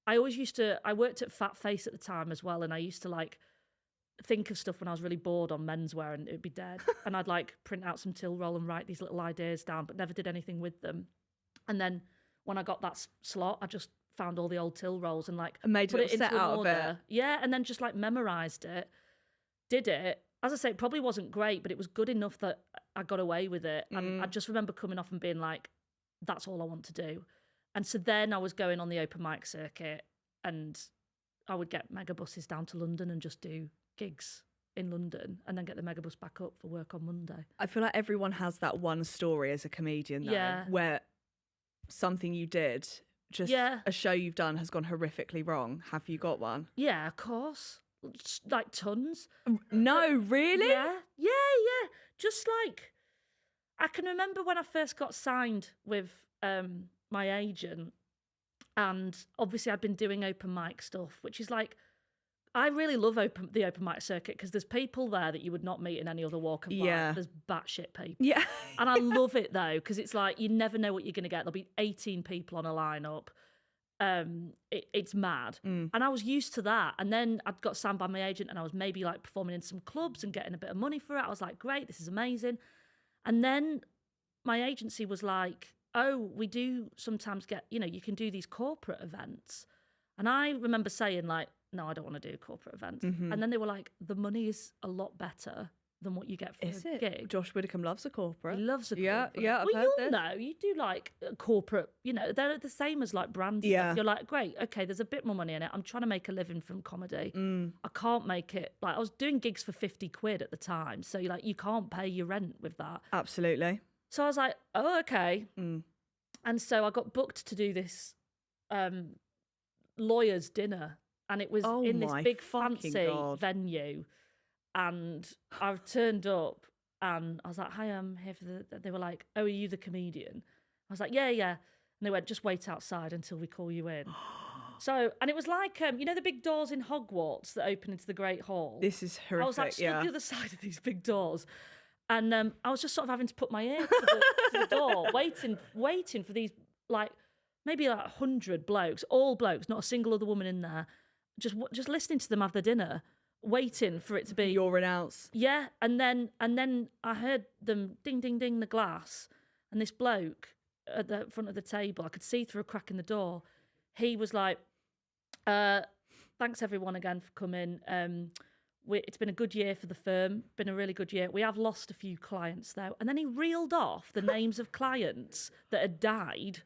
I worked at Fat Face at the time as well. And I used to think of stuff when I was really bored on menswear and it would be dead. And I'd print out some till roll and write these little ideas down, but never did anything with them. And then when I got that slot, I just found all the old till rolls and like And made put a it little into set an out of order. it. Yeah, and then just like memorized it, did it. As I say, it probably wasn't great, but it was good enough that I got away with it. And I just remember coming off and being like, that's all I want to do. And so then I was going on the open mic circuit and I would get megabuses down to London and just do gigs in London and then get the megabus back up for work on Monday. I feel like everyone has that one story as a comedian, though, Yeah. where something you did, just a show you've done has gone horrifically wrong. Have you got one? Yeah, of course. Like tons. No, really? Yeah. Just like, I can remember when I first got signed with my agent, and obviously I'd been doing open mic stuff, which is like, I really love the open mic circuit because there's people there that you would not meet in any other walk of life. Yeah. There's batshit people. Yeah. And I love it though, because it's like, you never know what you're going to get. There'll be 18 people on a lineup. It's mad. And I was used to that. And then I'd got signed by my agent and I was maybe like performing in some clubs and getting a bit of money for it. I was like, great, this is amazing. And then my agency was like, oh, we do sometimes get, you can do these corporate events. And I remember saying like, no, I don't want to do corporate events. And then they were like, the money is a lot better than what you get for a gig. Josh Widdicombe loves a corporate. He loves a corporate. Yeah, I've well, heard you'll this. know. You do like a corporate, they're the same as like brand Yeah. stuff. You're like, great, okay, there's a bit more money in it. I'm trying to make a living from comedy. I can't make it. Like, I was doing gigs for 50 quid at the time. So you're like, you can't pay your rent with that. Absolutely. So I was like, oh, okay. And so I got booked to do this lawyer's dinner. And it was in this big fancy venue. And I've turned up and I was like, hi, I'm here for the... They were like, oh, are you the comedian? I was like, yeah. And they went, just wait outside until we call you in. So, and it was like, the big doors in Hogwarts that open into the Great Hall? This is horrific, I was like stood the other side of these big doors. And I was just sort of having to put my ear to the door, waiting for these, like, maybe like 100 blokes, all blokes, not a single other woman in there, just listening to them have their dinner, waiting for it to be... You're announced. Yeah, and then I heard them ding, ding, ding the glass, and this bloke at the front of the table, I could see through a crack in the door, he was like, thanks everyone again for coming. It's been a good year for the firm, been a really good year. We have lost a few clients though. And then he reeled off the names of clients that had died,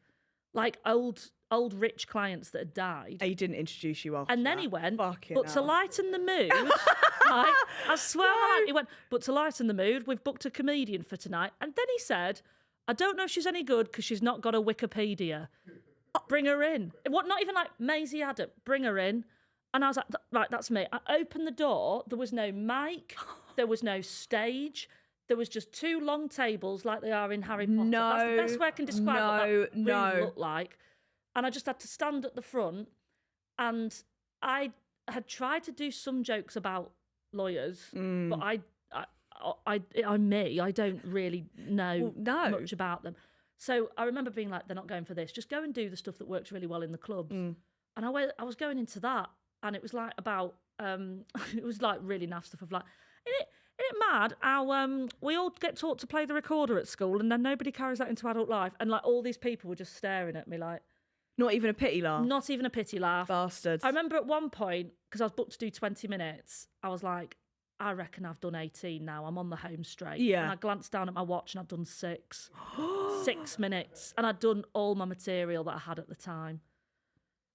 like old rich clients that had died. He didn't introduce you after And then that. he went, Fucking but to hell. lighten the mood, right, I swear on my life, he went, but to lighten the mood, we've booked a comedian for tonight. And then he said, I don't know if she's any good because she's not got a Wikipedia. Bring her in. What? Not even like Maisie Adam. Bring her in. And I was like, right, that's me. I opened the door. There was no mic. There was no stage. There was just two long tables like they are in Harry Potter. No, that's the best way I can describe what that room looked like. And I just had to stand at the front. And I had tried to do some jokes about lawyers, but I'm me. I don't really know much about them. So I remember being like, they're not going for this. Just go and do the stuff that works really well in the clubs. And I was going into that, and it was like about, it was like really naff stuff of like, isn't it mad how we all get taught to play the recorder at school and then nobody carries that into adult life? And like all these people were just staring at me like. Not even a pity laugh. Not even a pity laugh. Bastards. I remember at one point, because I was booked to do 20 minutes, I was like, I reckon I've done 18 now. I'm on the home straight. Yeah. And I glanced down at my watch and I'd done 6. 6 minutes. And I'd done all my material that I had at the time.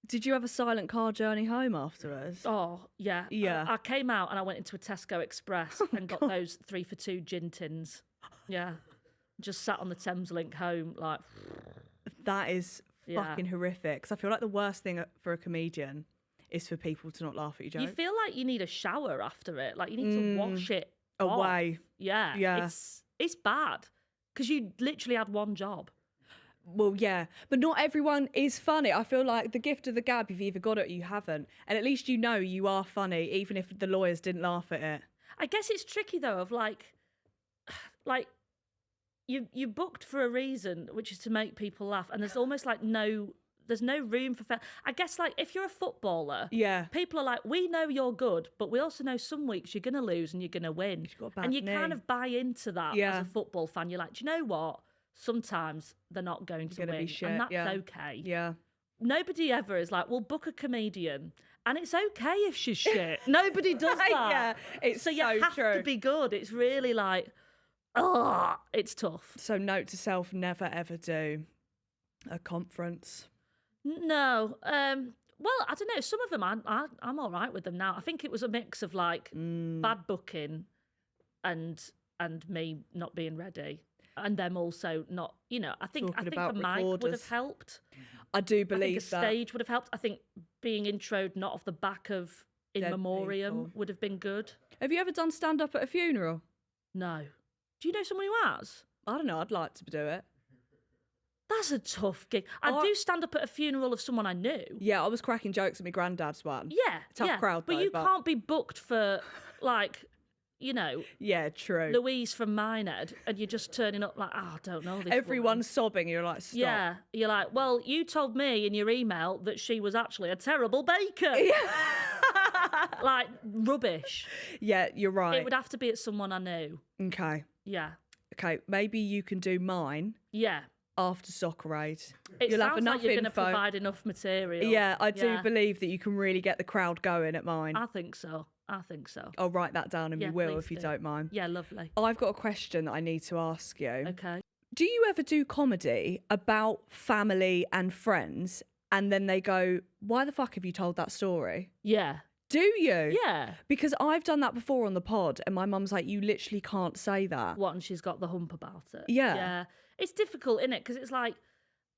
Did you have a silent car journey home afterwards? Oh, yeah. Yeah. I came out and I went into a Tesco Express and got those 3 for 2 gin tins. Yeah. Just sat on the Thames Link home like... That is fucking horrific. Because I feel like the worst thing for a comedian is for people to not laugh at your jokes. You feel like you need a shower after it. Like you need to wash it away. off. Yeah. It's bad. Because you literally had one job. Well, yeah, but not everyone is funny. I feel like the gift of the gab, you've either got it or you haven't. And at least you know you are funny, even if the lawyers didn't laugh at it. I guess it's tricky, though, of like you booked for a reason, which is to make people laugh. And there's almost like there's no room for... I guess, like, if you're a footballer, people are like, we know you're good, but we also know some weeks you're going to lose and you're going to win. And you kind of buy into that as a football fan. You're like, do you know what? sometimes they're not going to Gonna be win, shit, and that's yeah. okay. Yeah. Nobody ever is like, well, book a comedian, and it's okay if she's shit. Nobody does that. Yeah, it's so you so have true. to be good. It's really like, it's tough. So note to self, never ever do a conference. No. Well, I don't know. Some of them, I'm all right with them now. I think it was a mix of like bad booking and me not being ready. And them also not, I think Talking a about mic would have recorders. helped. I do I think believe a that. stage would have helped. I think being introed not off the back of In Dead Memoriam people. would have been good. Have you ever done stand up at a funeral? No. Do you know someone who has? I don't know. I'd like to do it. That's a tough gig. I do stand up at a funeral of someone I knew. Yeah, I was cracking jokes at my granddad's one. Yeah. Tough crowd, But though, you but- can't be booked for, like, Yeah, true. Louise from Minehead, and you're just turning up like, I don't know this Everyone's sobbing. You're like, stop. Yeah, you're like, well, you told me in your email that she was actually a terrible baker. Like, rubbish. Yeah, you're right. It would have to be at someone I knew. Okay. Yeah. Okay, maybe you can do mine Yeah. after Soccer Aid. It You'll sounds have enough like you're going to info. provide enough material. Yeah, I do Yeah. believe that you can really get the crowd going at mine. I think so. I'll write that down and Yeah, we will please if you do. don't mind. Yeah, lovely. I've got a question that I need to ask you. Okay. Do you ever do comedy about family and friends and then they go, why the fuck have you told that story? Yeah. Do you? Yeah. Because I've done that before on the pod and my mum's like, you literally can't say that. What, and she's got the hump about it. Yeah. Yeah. It's difficult, isn't it? Because it's like,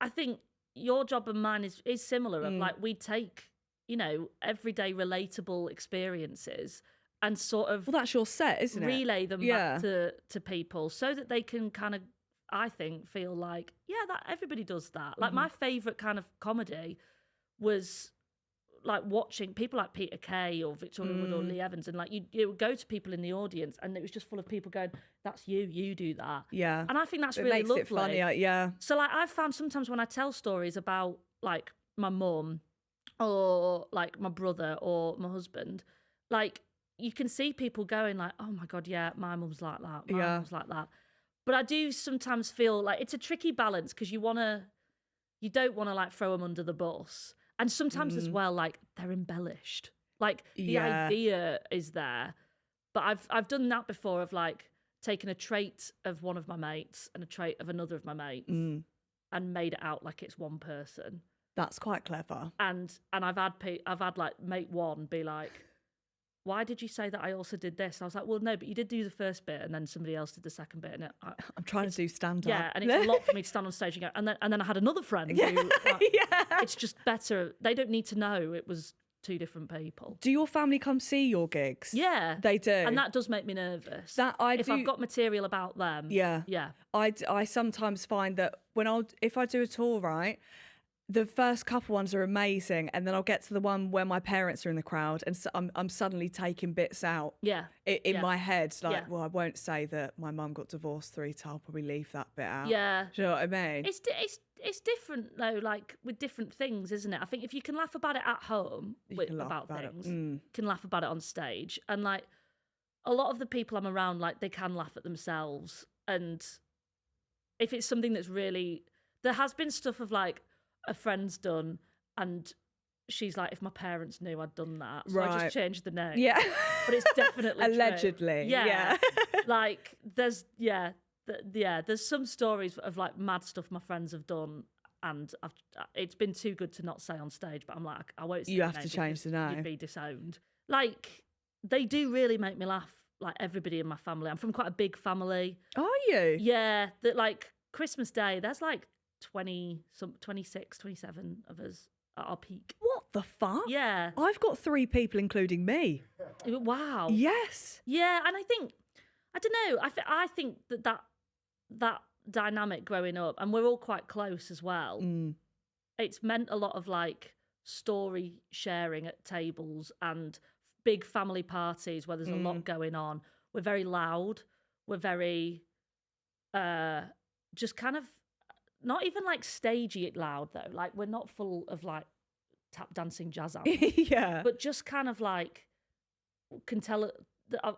I think your job and mine is similar. Of like, we take, everyday relatable experiences and sort of Well, that's your set, isn't it? relay them Yeah. back to people so that they can kind of, I think, feel like, yeah, that everybody does that. Like my favourite kind of comedy was like watching people like Peter Kay or Victoria Wood or Lee Evans, and like you would go to people in the audience and it was just full of people going, that's you do that. Yeah. And I think that's It really makes lovely. it funnier, yeah. So like I've found sometimes when I tell stories about like my mum or like my brother or my husband, like you can see people going like, oh my God, yeah, my mum's like that. My Yeah. mum's like that. But I do sometimes feel like it's a tricky balance because you don't want to like throw them under the bus. And sometimes as well, like they're embellished. Like the Yeah. idea is there. But I've done that before of like taking a trait of one of my mates and a trait of another of my mates and made it out like it's one person. That's quite clever. And I've had like mate one be like, why did you say that I also did this? I was like, well, no, but you did do the first bit and then somebody else did the second bit. And I'm trying to do stand up. yeah, and it's a lot for me to stand on stage and go, and then I had another friend who, like, it's just better. They don't need to know it was two different people. Do your family come see your gigs? Yeah. They do. And that does make me nervous. That if I've got material about them. Yeah. Yeah. I sometimes find that if I do a tour, right, the first couple ones are amazing, and then I'll get to the one where my parents are in the crowd, and so I'm suddenly taking bits out. Yeah. In my head, like, Yeah. well, I won't say that my mum got divorced 3 times. I'll probably leave that bit out. Yeah. Do you know what I mean? It's different though, like with different things, isn't it? I think if you can laugh about it at home about things, you can laugh about it on stage. And like a lot of the people I'm around, like they can laugh at themselves. And if it's something that's really, there has been stuff of like a friend's done and she's like, if my parents knew I'd done that, so I Right. just changed the name. Yeah. But it's definitely true. Allegedly. Yeah. Like there's there's some stories of like mad stuff my friends have done, and it's been too good to not say on stage. But I'm like, I won't say You the have name to change because the name. You'd be disowned. Like they do really make me laugh. Like everybody in my family. I'm from quite a big family. Are you? Yeah, that like Christmas Day. There's like 26, 27 of us at our peak. What the fuck? Yeah. I've got 3 people, including me. Wow. Yes. Yeah, and I think I don't know. I think that dynamic growing up, and we're all quite close as well. It's meant a lot of like story sharing at tables and big family parties where there's a lot going on. We're very loud. We're very just kind of not even like stagey loud though. Like we're not full of like tap dancing jazz hands. Yeah. But just kind of like can tell.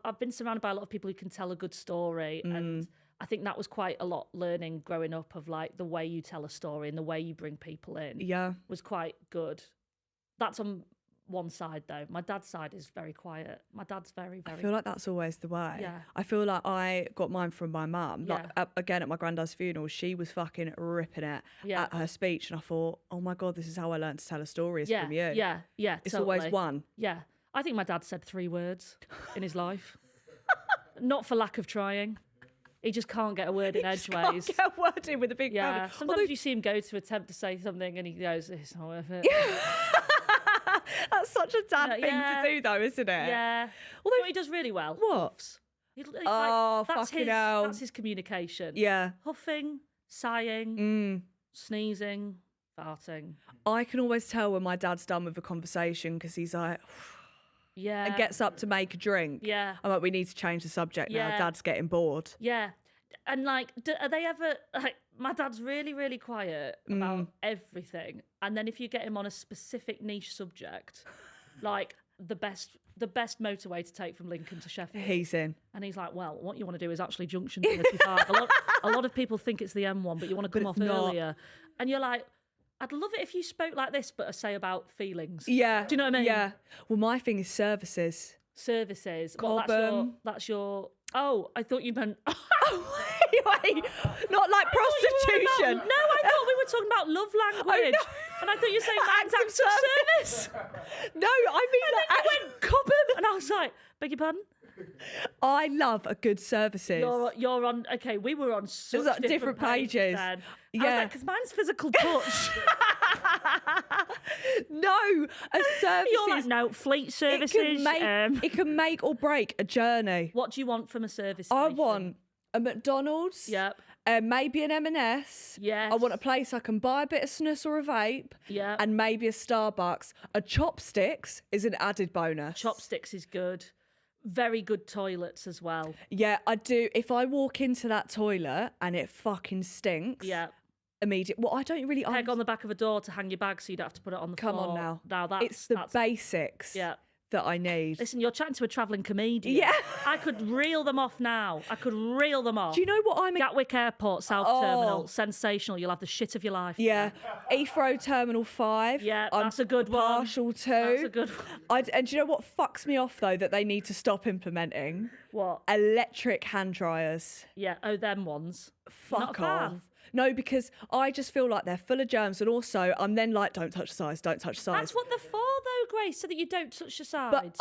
I've been surrounded by a lot of people who can tell a good story, and I think that was quite a lot learning growing up of like the way you tell a story and the way you bring people in. Yeah. Was quite good. That's on one side though. My dad's side is very quiet. My dad's very, very. I feel like that's always the way. Yeah. I feel like I got mine from my mum. Yeah. Like again at my granddad's funeral, she was fucking ripping it at her speech, and I thought, oh my god, this is how I learned to tell a story. Is from you. Yeah. It's totally. always one. Yeah. I think my dad said 3 words in his life. Not for lack of trying. He just can't get a word in edgeways. Can't get a word in with a big yeah. family. Sometimes you see him go to attempt to say something and he goes, it's not worth it. That's such a dad thing to do, though, isn't it? Yeah. Although he does really well. What? Fucking hell. That's his communication. Yeah. Huffing, sighing, sneezing, farting. I can always tell when my dad's done with a conversation because he's like... Yeah. And gets up to make a drink. Yeah. I'm like, we need to change the subject now. Dad's getting bored. Yeah. And like, are they ever like? My dad's really, really quiet about everything. And then if you get him on a specific niche subject, like the best motorway to take from Lincoln to Sheffield, he's in. And he's like, well, what you want to do is actually junction 35. a lot of people think it's the M1, but you want to come off earlier. And you're like, I'd love it if you spoke like this, but say about feelings. Yeah. Do you know what I mean? Yeah. Well, my thing is services. Services. Well, that's your. Oh, I thought you meant. Wait, not like prostitution. No, I thought we were talking about love language. Oh, no. And I thought you were saying acts of service. No, I mean and like then you went cupboard, and I was like, beg your pardon? I love a good services. You're on. Okay, we were on such like different pages. Then. Yeah, because mine's physical touch. No, a services. You're like, no, fleet services. It can make or break a journey. What do you want from a service I station? want a McDonald's. Yep. Maybe an M&S. Yes. I want a place I can buy a bit of snus or a vape. Yeah. And maybe a Starbucks. A chopsticks is an added bonus. Chopsticks is good. Very good toilets as well. Yeah, I do. If I walk into that toilet and it fucking stinks. Yeah. Immediate. Well, I don't really. Peg on the back of a door to hang your bag so you don't have to put it on the floor. Come on now. Now it's the basics. Yeah. That I need. Listen, you're chatting to a travelling comedian. Yeah. I could reel them off now. Do you know what I'm... Gatwick Airport, South Terminal. Sensational. You'll have the shit of your life. Yeah. Heathrow Terminal 5. Yeah, that's a good one. Partial 2. That's a good one. And do you know what fucks me off, though, that they need to stop implementing? What? Electric hand dryers. Yeah, them ones. Fuck off. No, because I just feel like they're full of germs, and also I'm then like, don't touch the sides, don't touch the sides. That's what they're for, though, Grace, so that you don't touch the sides. But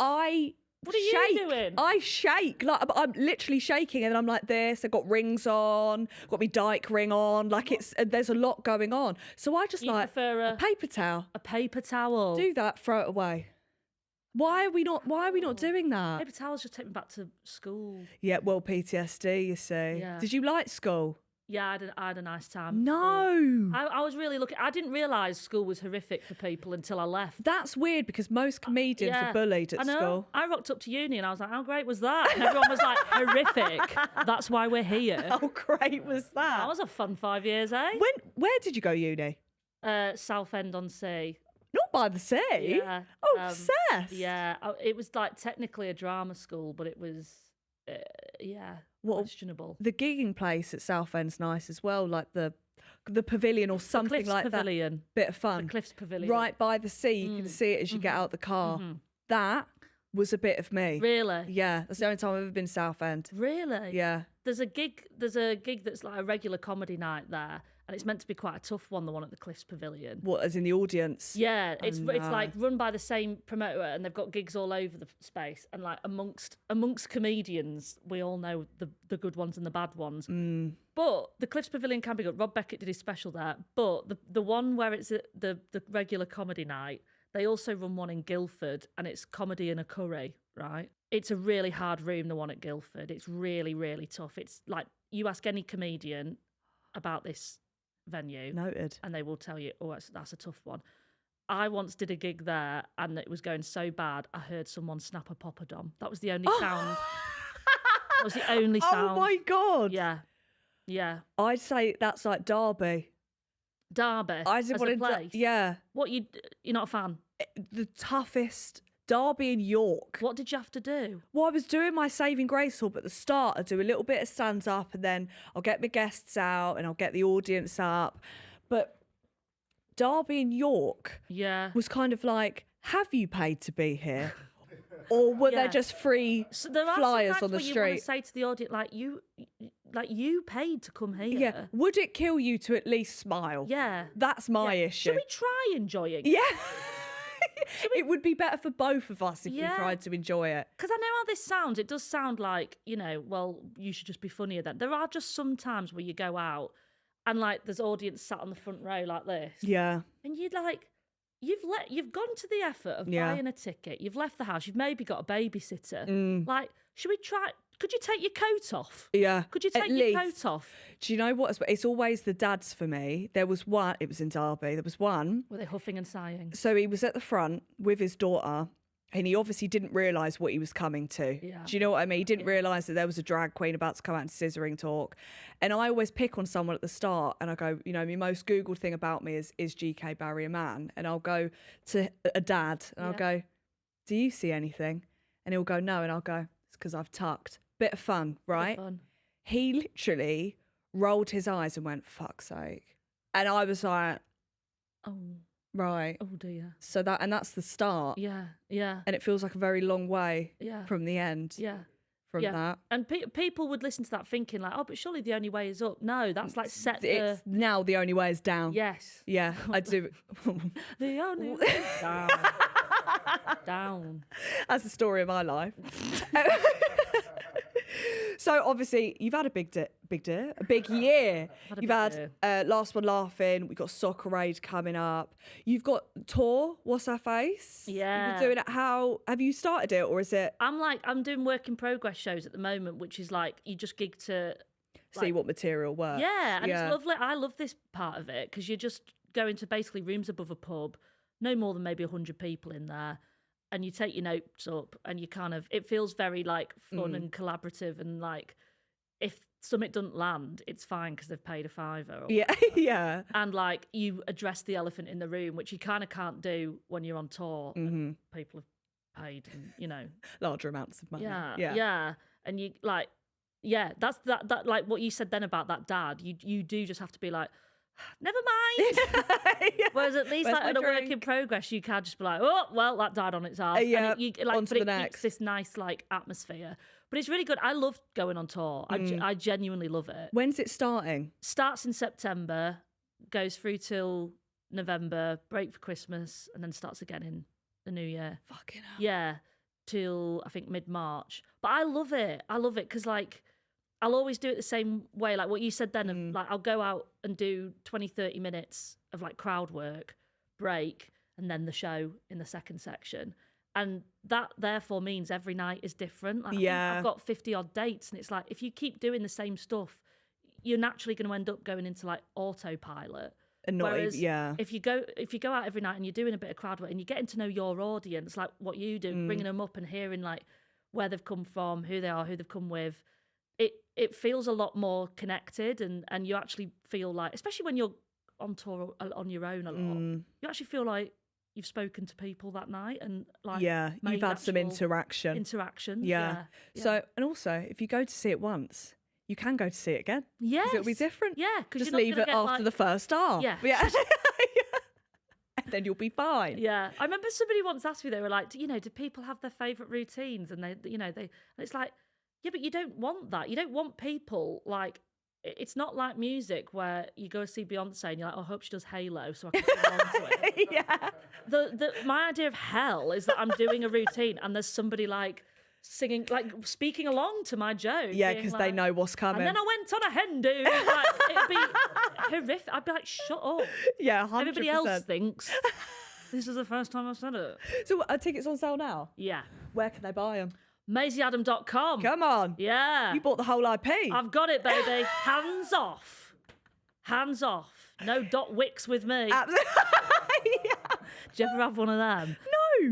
what are you doing? I shake. Like I'm literally shaking, and then I'm like this. I've got rings on, got my dyke ring on. Like there's a lot going on. So I just prefer a paper towel. A paper towel. Do that, throw it away. Why are we not doing that? Paper towels just take me back to school. Yeah, well, PTSD, you see. Yeah. Did you like school? Yeah, I had a nice time. No. I was really looking. I didn't realise school was horrific for people until I left. That's weird because most comedians are bullied at school. I rocked up to uni and I was like, how great was that? And everyone was like, horrific. That's why we're here. How great was that? That was a fun 5 years, eh? Where did you go uni? Southend-on-Sea. Not by the sea? Yeah. Oh, obsessed. Yeah. It was like technically a drama school, but it was, questionable. The gigging place at Southend's nice as well, like the pavilion or something like Pavilion. that. Bit of fun. The Cliffs Pavilion. Right by the sea, you can see it as you get out the car. That was a bit of me. Really? Yeah, that's the only time I've ever been Southend. Really? Yeah. There's a gig that's like a regular comedy night there, and it's meant to be quite a tough one, the one at the Cliffs Pavilion. What, as in the audience? Yeah, it's like run by the same promoter, and they've got gigs all over the space. And like amongst comedians, we all know the good ones and the bad ones. But the Cliffs Pavilion can be good. Rob Beckett did his special there. But the one where it's the regular comedy night, they also run one in Guildford, and it's comedy and a curry, right? It's a really hard room, the one at Guildford. It's really, really tough. It's like you ask any comedian about this venue. Noted. And they will tell you, oh, that's a tough one. I once did a gig there and it was going so bad, I heard someone snap a poppadom. That was the only sound. That was the only sound. Oh my God. Yeah. Yeah. I'd say that's like Derby. Derby. I just as wanted a place. Yeah. What, you're not a fan? The toughest Derby and York. What did you have to do? Well, I was doing my saving grace talk, but at the start I do a little bit of stand up and then I'll get my guests out and I'll get the audience up. But Derby and York was kind of like, have you paid to be here? Or were there just free flyers on the street? You want to say to the audience, you paid to come here. Yeah. Would it kill you to at least smile? Yeah. That's my issue. Should we try enjoying it? Yeah. It would be better for both of us if we tried to enjoy it. Because I know how this sounds. It does sound like, well, you should just be funnier then. There are just some times where you go out and like there's audience sat on the front row like this. Yeah. And you'd like, you've gone to the effort of buying a ticket. You've left the house. You've maybe got a babysitter. Like, should we try? Could you take your coat off? Yeah. Could you take your coat off? Do you know what? It's always the dads for me. There was one, it was in Derby, there was one. Were they huffing and sighing? So he was at the front with his daughter and he obviously didn't realise what he was coming to. Yeah. Do you know what I mean? He didn't realise that there was a drag queen about to come out and scissoring talk. And I always pick on someone at the start and I go, my most Googled thing about me is GK Barry a man? And I'll go to a dad and I'll go, do you see anything? And he'll go, no. And I'll go, it's because I've tucked. Bit of fun, right? Fun. He literally rolled his eyes and went, fuck's sake. And I was like, oh, right. Oh dear. So that's the start. Yeah, yeah. And it feels like a very long way from the end. Yeah. From that. And people would listen to that thinking like, oh, but surely the only way is up. No, that's like It's now the only way is down. Yes. Yeah, I do. The only way is down. Down. That's the story of my life. So obviously you've had a big year. You've had Last One Laughing. We've got Soccer Aid coming up. You've got tour. What's Our Face? Yeah. You've been doing it. How have you started it, or is it? I'm doing work in progress shows at the moment, which is like you just gig to see what material works. Yeah, and it's lovely. I love this part of it because you're just going to basically rooms above a pub, no more than maybe 100 people in there. And you take your notes up and you kind of, it feels very like fun and collaborative and like if something doesn't land, it's fine because they've paid a £5. Yeah. And like you address the elephant in the room, which you kind of can't do when you're on tour and people have paid and, larger amounts of money. Yeah. And you like, that's that like what you said then about that dad, you do just have to be like, never mind. Whereas at least like at a work in progress, you can just be like, oh, well, that died on its ass. Yeah, and it keeps this nice like atmosphere. But it's really good. I love going on tour. I genuinely love it. When's it starting? Starts in September, goes through till November, break for Christmas, and then starts again in the new year. Fucking hell. Yeah, till I think mid-March. But I love it. I love it because like, I'll always do it the same way, like what you said then, of, like I'll go out and do 20, 30 minutes of like crowd work, break, and then the show in the second section. And that therefore means every night is different. Like, I've got 50 odd dates and it's like, if you keep doing the same stuff, you're naturally going to end up going into like autopilot. Whereas if you go out every night and you're doing a bit of crowd work and you're getting to know your audience, like what you do, bringing them up and hearing like where they've come from, who they are, who they've come with, it feels a lot more connected and you actually feel like, especially when you're on tour on your own a lot, you actually feel like you've spoken to people that night and like you've had some interaction. Yeah. So, and also if you go to see it once, you can go to see it again. Yes. It'll be different. Yeah. Just leave it after the first hour. Yeah. And then you'll be fine. Yeah. I remember somebody once asked me, they were like, do people have their favourite routines? And and it's like, yeah, but you don't want that. You don't want people like, it's not like music where you go see Beyonce and you're like, oh, I hope she does Halo so I can sing along to it. Yeah. My idea of hell is that I'm doing a routine and there's somebody like singing, like speaking along to my joke. Yeah, because they know what's coming. And then I went on a hen do. Like, it'd be horrific. I'd be like, shut up. Yeah, 100%. Everybody else thinks this is the first time I've said it. So are tickets on sale now? Yeah. Where can they buy them? MaisieAdam.com. Come on. Yeah. You bought the whole IP. I've got it, baby. Hands off. Hands off. No dot wicks with me. Absolutely. Do you ever have one of them?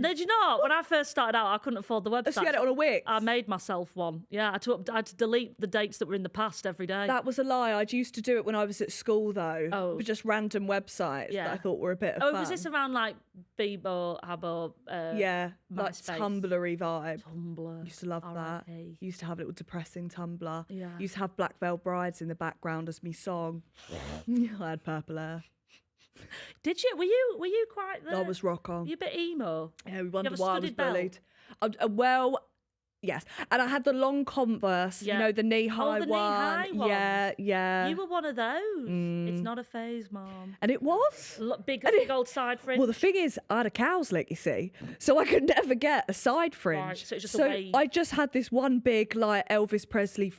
Did you not? When I first started out, I couldn't afford the website. So you had it on a Wix? I made myself one. Yeah, I had to delete the dates that were in the past every day. That was a lie. I used to do it when I was at school, though. Oh. With just random websites that I thought were a bit of fun. Was this around like Bebo, Habbo? Yeah, like MySpace? Tumblr-y vibe. Tumblr. Used to love that. R.I.P.. Used to have a little depressing Tumblr. Yeah. Used to have Black Veil Brides in the background as me song. I had purple hair. Did you? Were you quite the... I was rock on. Were you a bit emo? Yeah, we wondered have a why I was studded belt? bullied. Well, yes. And I had the long Converse, Yeah. you know, the knee-high the one. knee-high ones. Yeah, yeah. You were one of those. It's not a phase, Mom. And it was. Big old side fringe. Well, the thing is, I had a cow's lick, you see, so I could never get a side fringe. Right, so it's just a wave. I just had this one big, like, Elvis Presley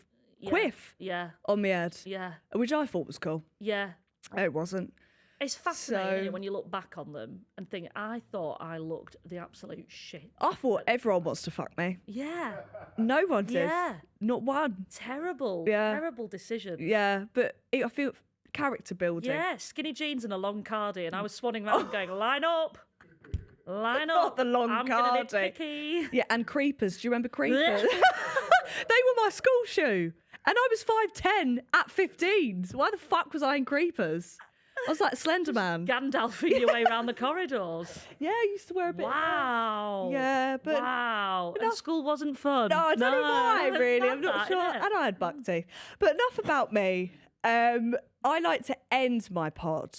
quiff Yeah. on my head, Yeah. which I thought was cool. Yeah. It wasn't. It's fascinating isn't So- it, when you look back on them and think, I thought I looked the absolute shit. I thought everyone wants to fuck me. Yeah. No one did. Yeah. Not one. Terrible. Yeah. Terrible decision. Yeah, but I feel character building. Yeah. Skinny jeans and a long cardi, and I was swanning around going, line up. Line Not up. the long I'm gonna be cardi. picky. Yeah, and creepers. Do you remember creepers? They were my school shoe. And I was 5'10" at 15. So why the fuck was I in creepers? I was like Slender Man. Gandalfing your way around the corridors. Yeah, I used to wear a bit. Wow. Yeah, but wow. And school wasn't fun. no, I don't know why, really. I'm Love not that, sure. innit? And I had buck teeth. But enough about me. I like to end my pod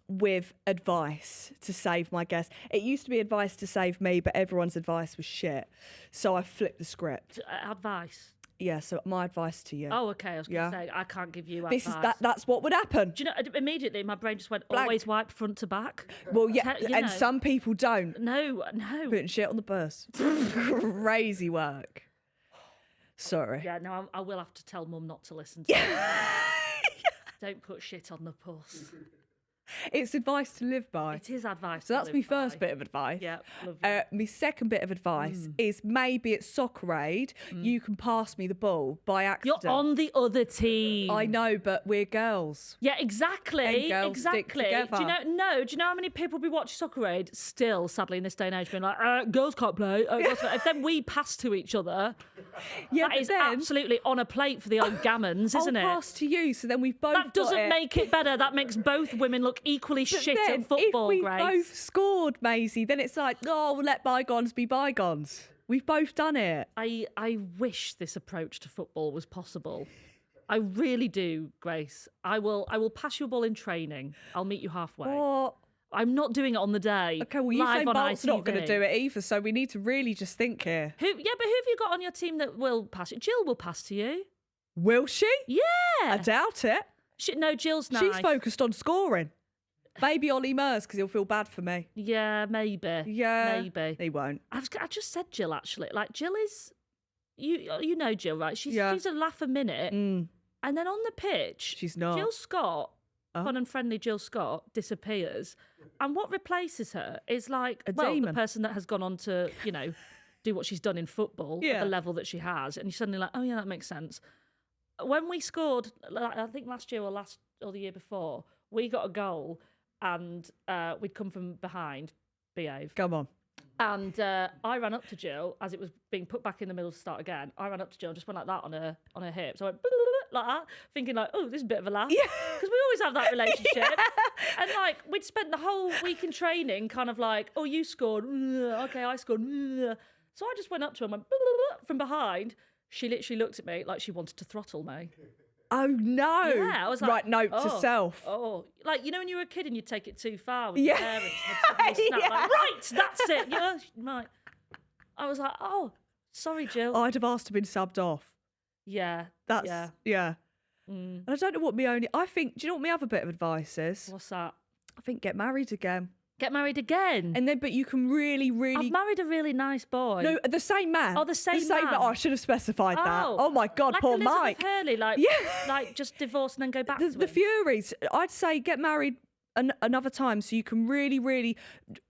with advice to save my guests. It used to be advice to save me, but everyone's advice was shit. So I flipped the script. Advice. Yeah, so my advice to you. Oh, okay. I was going Yeah. to say, I can't give you This advice. that's what would happen. Do you know, immediately my brain just went, Blank. always wipe front to back. Well, yeah, You and know. some people don't. No. Putting shit on the bus. Crazy work. Sorry. Yeah, no, I will have to tell Mum not to listen to it. Don't put shit on the puss. It's advice to live by. It is advice. So to that's live my first by. bit of advice. Yeah, lovely. My second bit of advice is maybe at Soccer Aid, you can pass me the ball by You're accident. on the other team. I know, but we're girls. Yeah, exactly. And girls stick exactly. Do you together. know? Do you know how many people be watching Soccer Aid still, sadly, in this day and age, being like, girls can't play. Girls can't. If then we pass to each other, Yeah, that but is then absolutely on a plate for the old gammons, isn't I'll it? pass to you, so then we've both That doesn't got it. make it better. That makes both women look equally shit Then, at football, if we Grace. both scored, Maisie, then it's like, oh, we'll let bygones be bygones. We've both done it. I wish this approach to football was possible. I really do, Grace. I will pass you a ball in training. I'll meet you halfway. What? I'm not doing it on the day. Okay, well, live Usain on Bolt's not ITV. going to do it either, so we need to really just think here. But who have you got on your team that will pass it? Jill will pass to you. Will she? Yeah. I doubt it. No, Jill's nice. She's focused on scoring. Maybe Ollie Murs, because he'll feel bad for me. Yeah, maybe. Yeah. Maybe. He won't. I just said Jill, actually. Like, Jill is... You know Jill, right? She's Yeah. a laugh a minute. Mm, And then on the pitch... she's not. Jill Scott, Oh. fun and friendly Jill Scott, disappears. And what replaces her is like, A the demon. person that has gone on to, do what she's done in football at Yeah. the level that she has. And you're suddenly like, oh, yeah, that makes sense. When we scored, I think last year or the year before, we got a goal and we'd come from behind, behave. Come on. And I ran up to Jill as it was being put back in the middle to start again. I ran up to Jill and just went like that on her hips. I went like that, thinking like, oh, this is a bit of a laugh. Because we always have that relationship. And like, we'd spent the whole week in training kind of like, oh, you scored. Okay, I scored. So I just went up to her and went from behind. She literally looked at me like she wanted to throttle me. Oh, no. Yeah, I was like, right, note to self. Oh, like, when you were a kid and you'd take it too far with Yeah. your parents. And snap, Yeah. like, right, that's it. Yeah, right. I was like, oh, sorry, Jill. I'd have asked to be subbed off. Yeah. That's, yeah. Mm. And I don't know what I think, do you know what my other bit of advice is? What's that? I think get married again. Get married again. And then, but you can really, really... I've married a really nice boy. No, the same man. Oh, the same man. Oh, I should have specified that. Oh my God, like poor Elizabeth Mike. Hurley, like, Yeah. like just divorce and then go back to The him. Furies, I'd say get married another time so you can really, really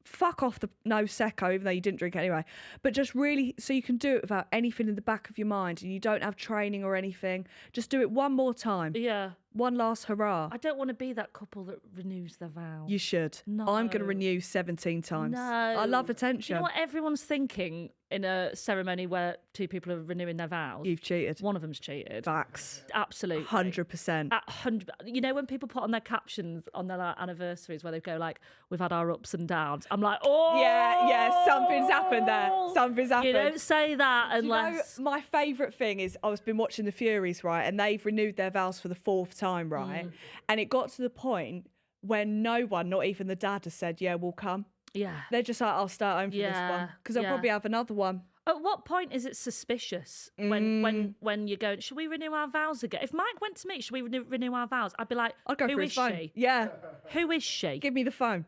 fuck off the no secco, even though you didn't drink anyway, but just really so you can do it without anything in the back of your mind and you don't have training or anything. Just do it one more time. Yeah. One last hurrah. I don't want to be that couple that renews their vows. You should. No. I'm going to renew 17 times. No. I love Do attention. you know what everyone's thinking in a ceremony where two people are renewing their vows? You've cheated. One of them's cheated. Facts. Absolutely. 100%. At 100. You know when people put on their captions on their anniversaries where they go like, "We've had our ups and downs." I'm like, oh, Yeah, something's happened there. Something's happened. You don't say that unless. My favourite thing is I've been watching the Furies, right, and they've renewed their vows for the 4th time, right, and it got to the point when no one, not even the dad, has said, "Yeah, we'll come." Yeah. They're just like, "I'll start home for this one because I'll probably have another one." At what point is it suspicious when you're going, should we renew our vows again? If Mike went to me, should we renew our vows? I'd be like, I'd go who for is his phone. she? Yeah. Who is she? Give me the phone.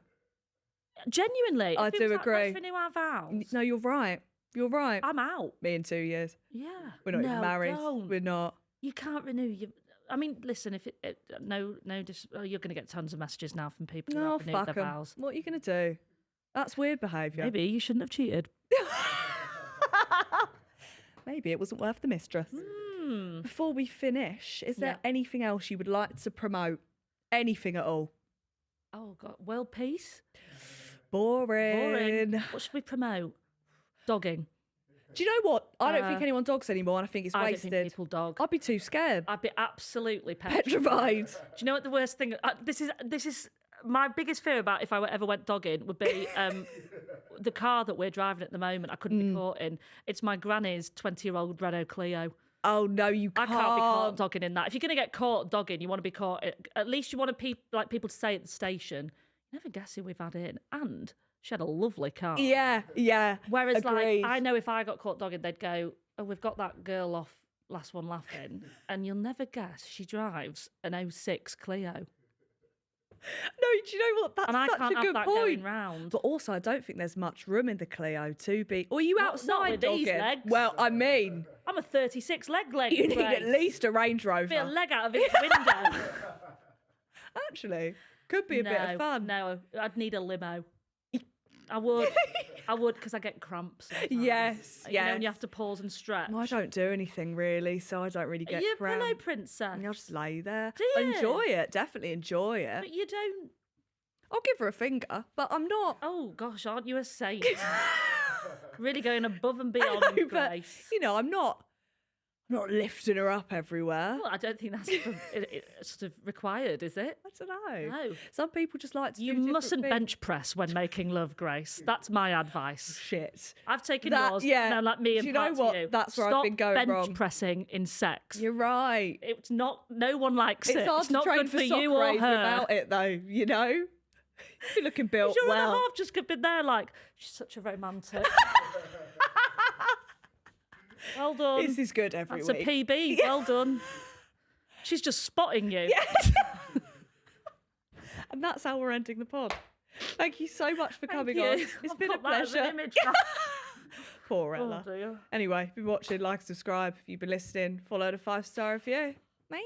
Genuinely. I if he do was like, agree. let's renew our vows. No, you're right. You're right. I'm out. Me in 2 years. Yeah. We're not even married. Don't. We're not. You can't renew your... I mean, listen, if you're going to get tons of messages now from people who No, have renewed fuck their 'em. vows. What are you going to do? That's weird behaviour. Maybe you shouldn't have cheated. Maybe it wasn't worth the mistress. Before we finish, is there anything else you would like to promote? Anything at all? Oh, God. World peace? Boring. What should we promote? Dogging. Do you know what? I don't think anyone dogs anymore, and I think it's wasted. I don't think people dog. I'd be too scared. I'd be absolutely Petrified. Do you know what the worst thing? This is my biggest fear about if I ever went dogging would be the car that we're driving at the moment. I couldn't be caught in. It's my granny's 20-year-old Renault Clio. Oh no, you can't. I can't be caught dogging in that. If you're going to get caught dogging, you want to be caught. At least you want people to say at the station. You never guess who we've had in, and she had a lovely car. Yeah. Whereas, Agreed. I know if I got caught dogging, they'd go, "Oh, we've got that girl off Last One Laughing," and you'll never guess she drives an 06 Clio. No, do you know what? That's And I such can't a have good that point. going round. But also, I don't think there's much room in the Clio to be. Or are you Not outside with these dogging? legs. Well, I mean, I'm a 36 leg. you need at least a Range Rover. Be a leg out of each window. Actually, could be a bit of fun. No, I'd need a limo. I would, because I get cramps. Sometimes. Yes. You know, when you have to pause and stretch. I don't do anything really, so I don't really get You're a cramp. pillow princess. I'll just lay there. Do you? Enjoy it. Definitely enjoy it. But you don't. I'll give her a finger, but I'm not. Oh gosh, aren't you a saint? Really going above and I beyond, know, but, Grace. you know, I'm not lifting her up everywhere. Well, I don't think that's sort of required, is it? I don't know. No. Some people just like to You do different mustn't things. bench press when making love, Grace. That's my advice. Shit. I've taken That- yours. yeah. Now, like me Do and you know part to what? you. That's where I've Stop been going bench wrong. pressing in sex. You're right. It's not. No one likes It's it. hard It's to not train good for sock you or race her. without it, though. You know, you're looking built Your well. other half just could be there like, she's such a romantic. Well done. This is good every That's week. a PB. Well done. She's just spotting you. Yes. And that's how we're ending the pod. Thank you so much for coming on. It's I've been a got that as an pleasure. image. Poor Oh, Ella. dear. Anyway, if you've been watching, like, subscribe. If you've been listening, follow the 5-star review. Bye.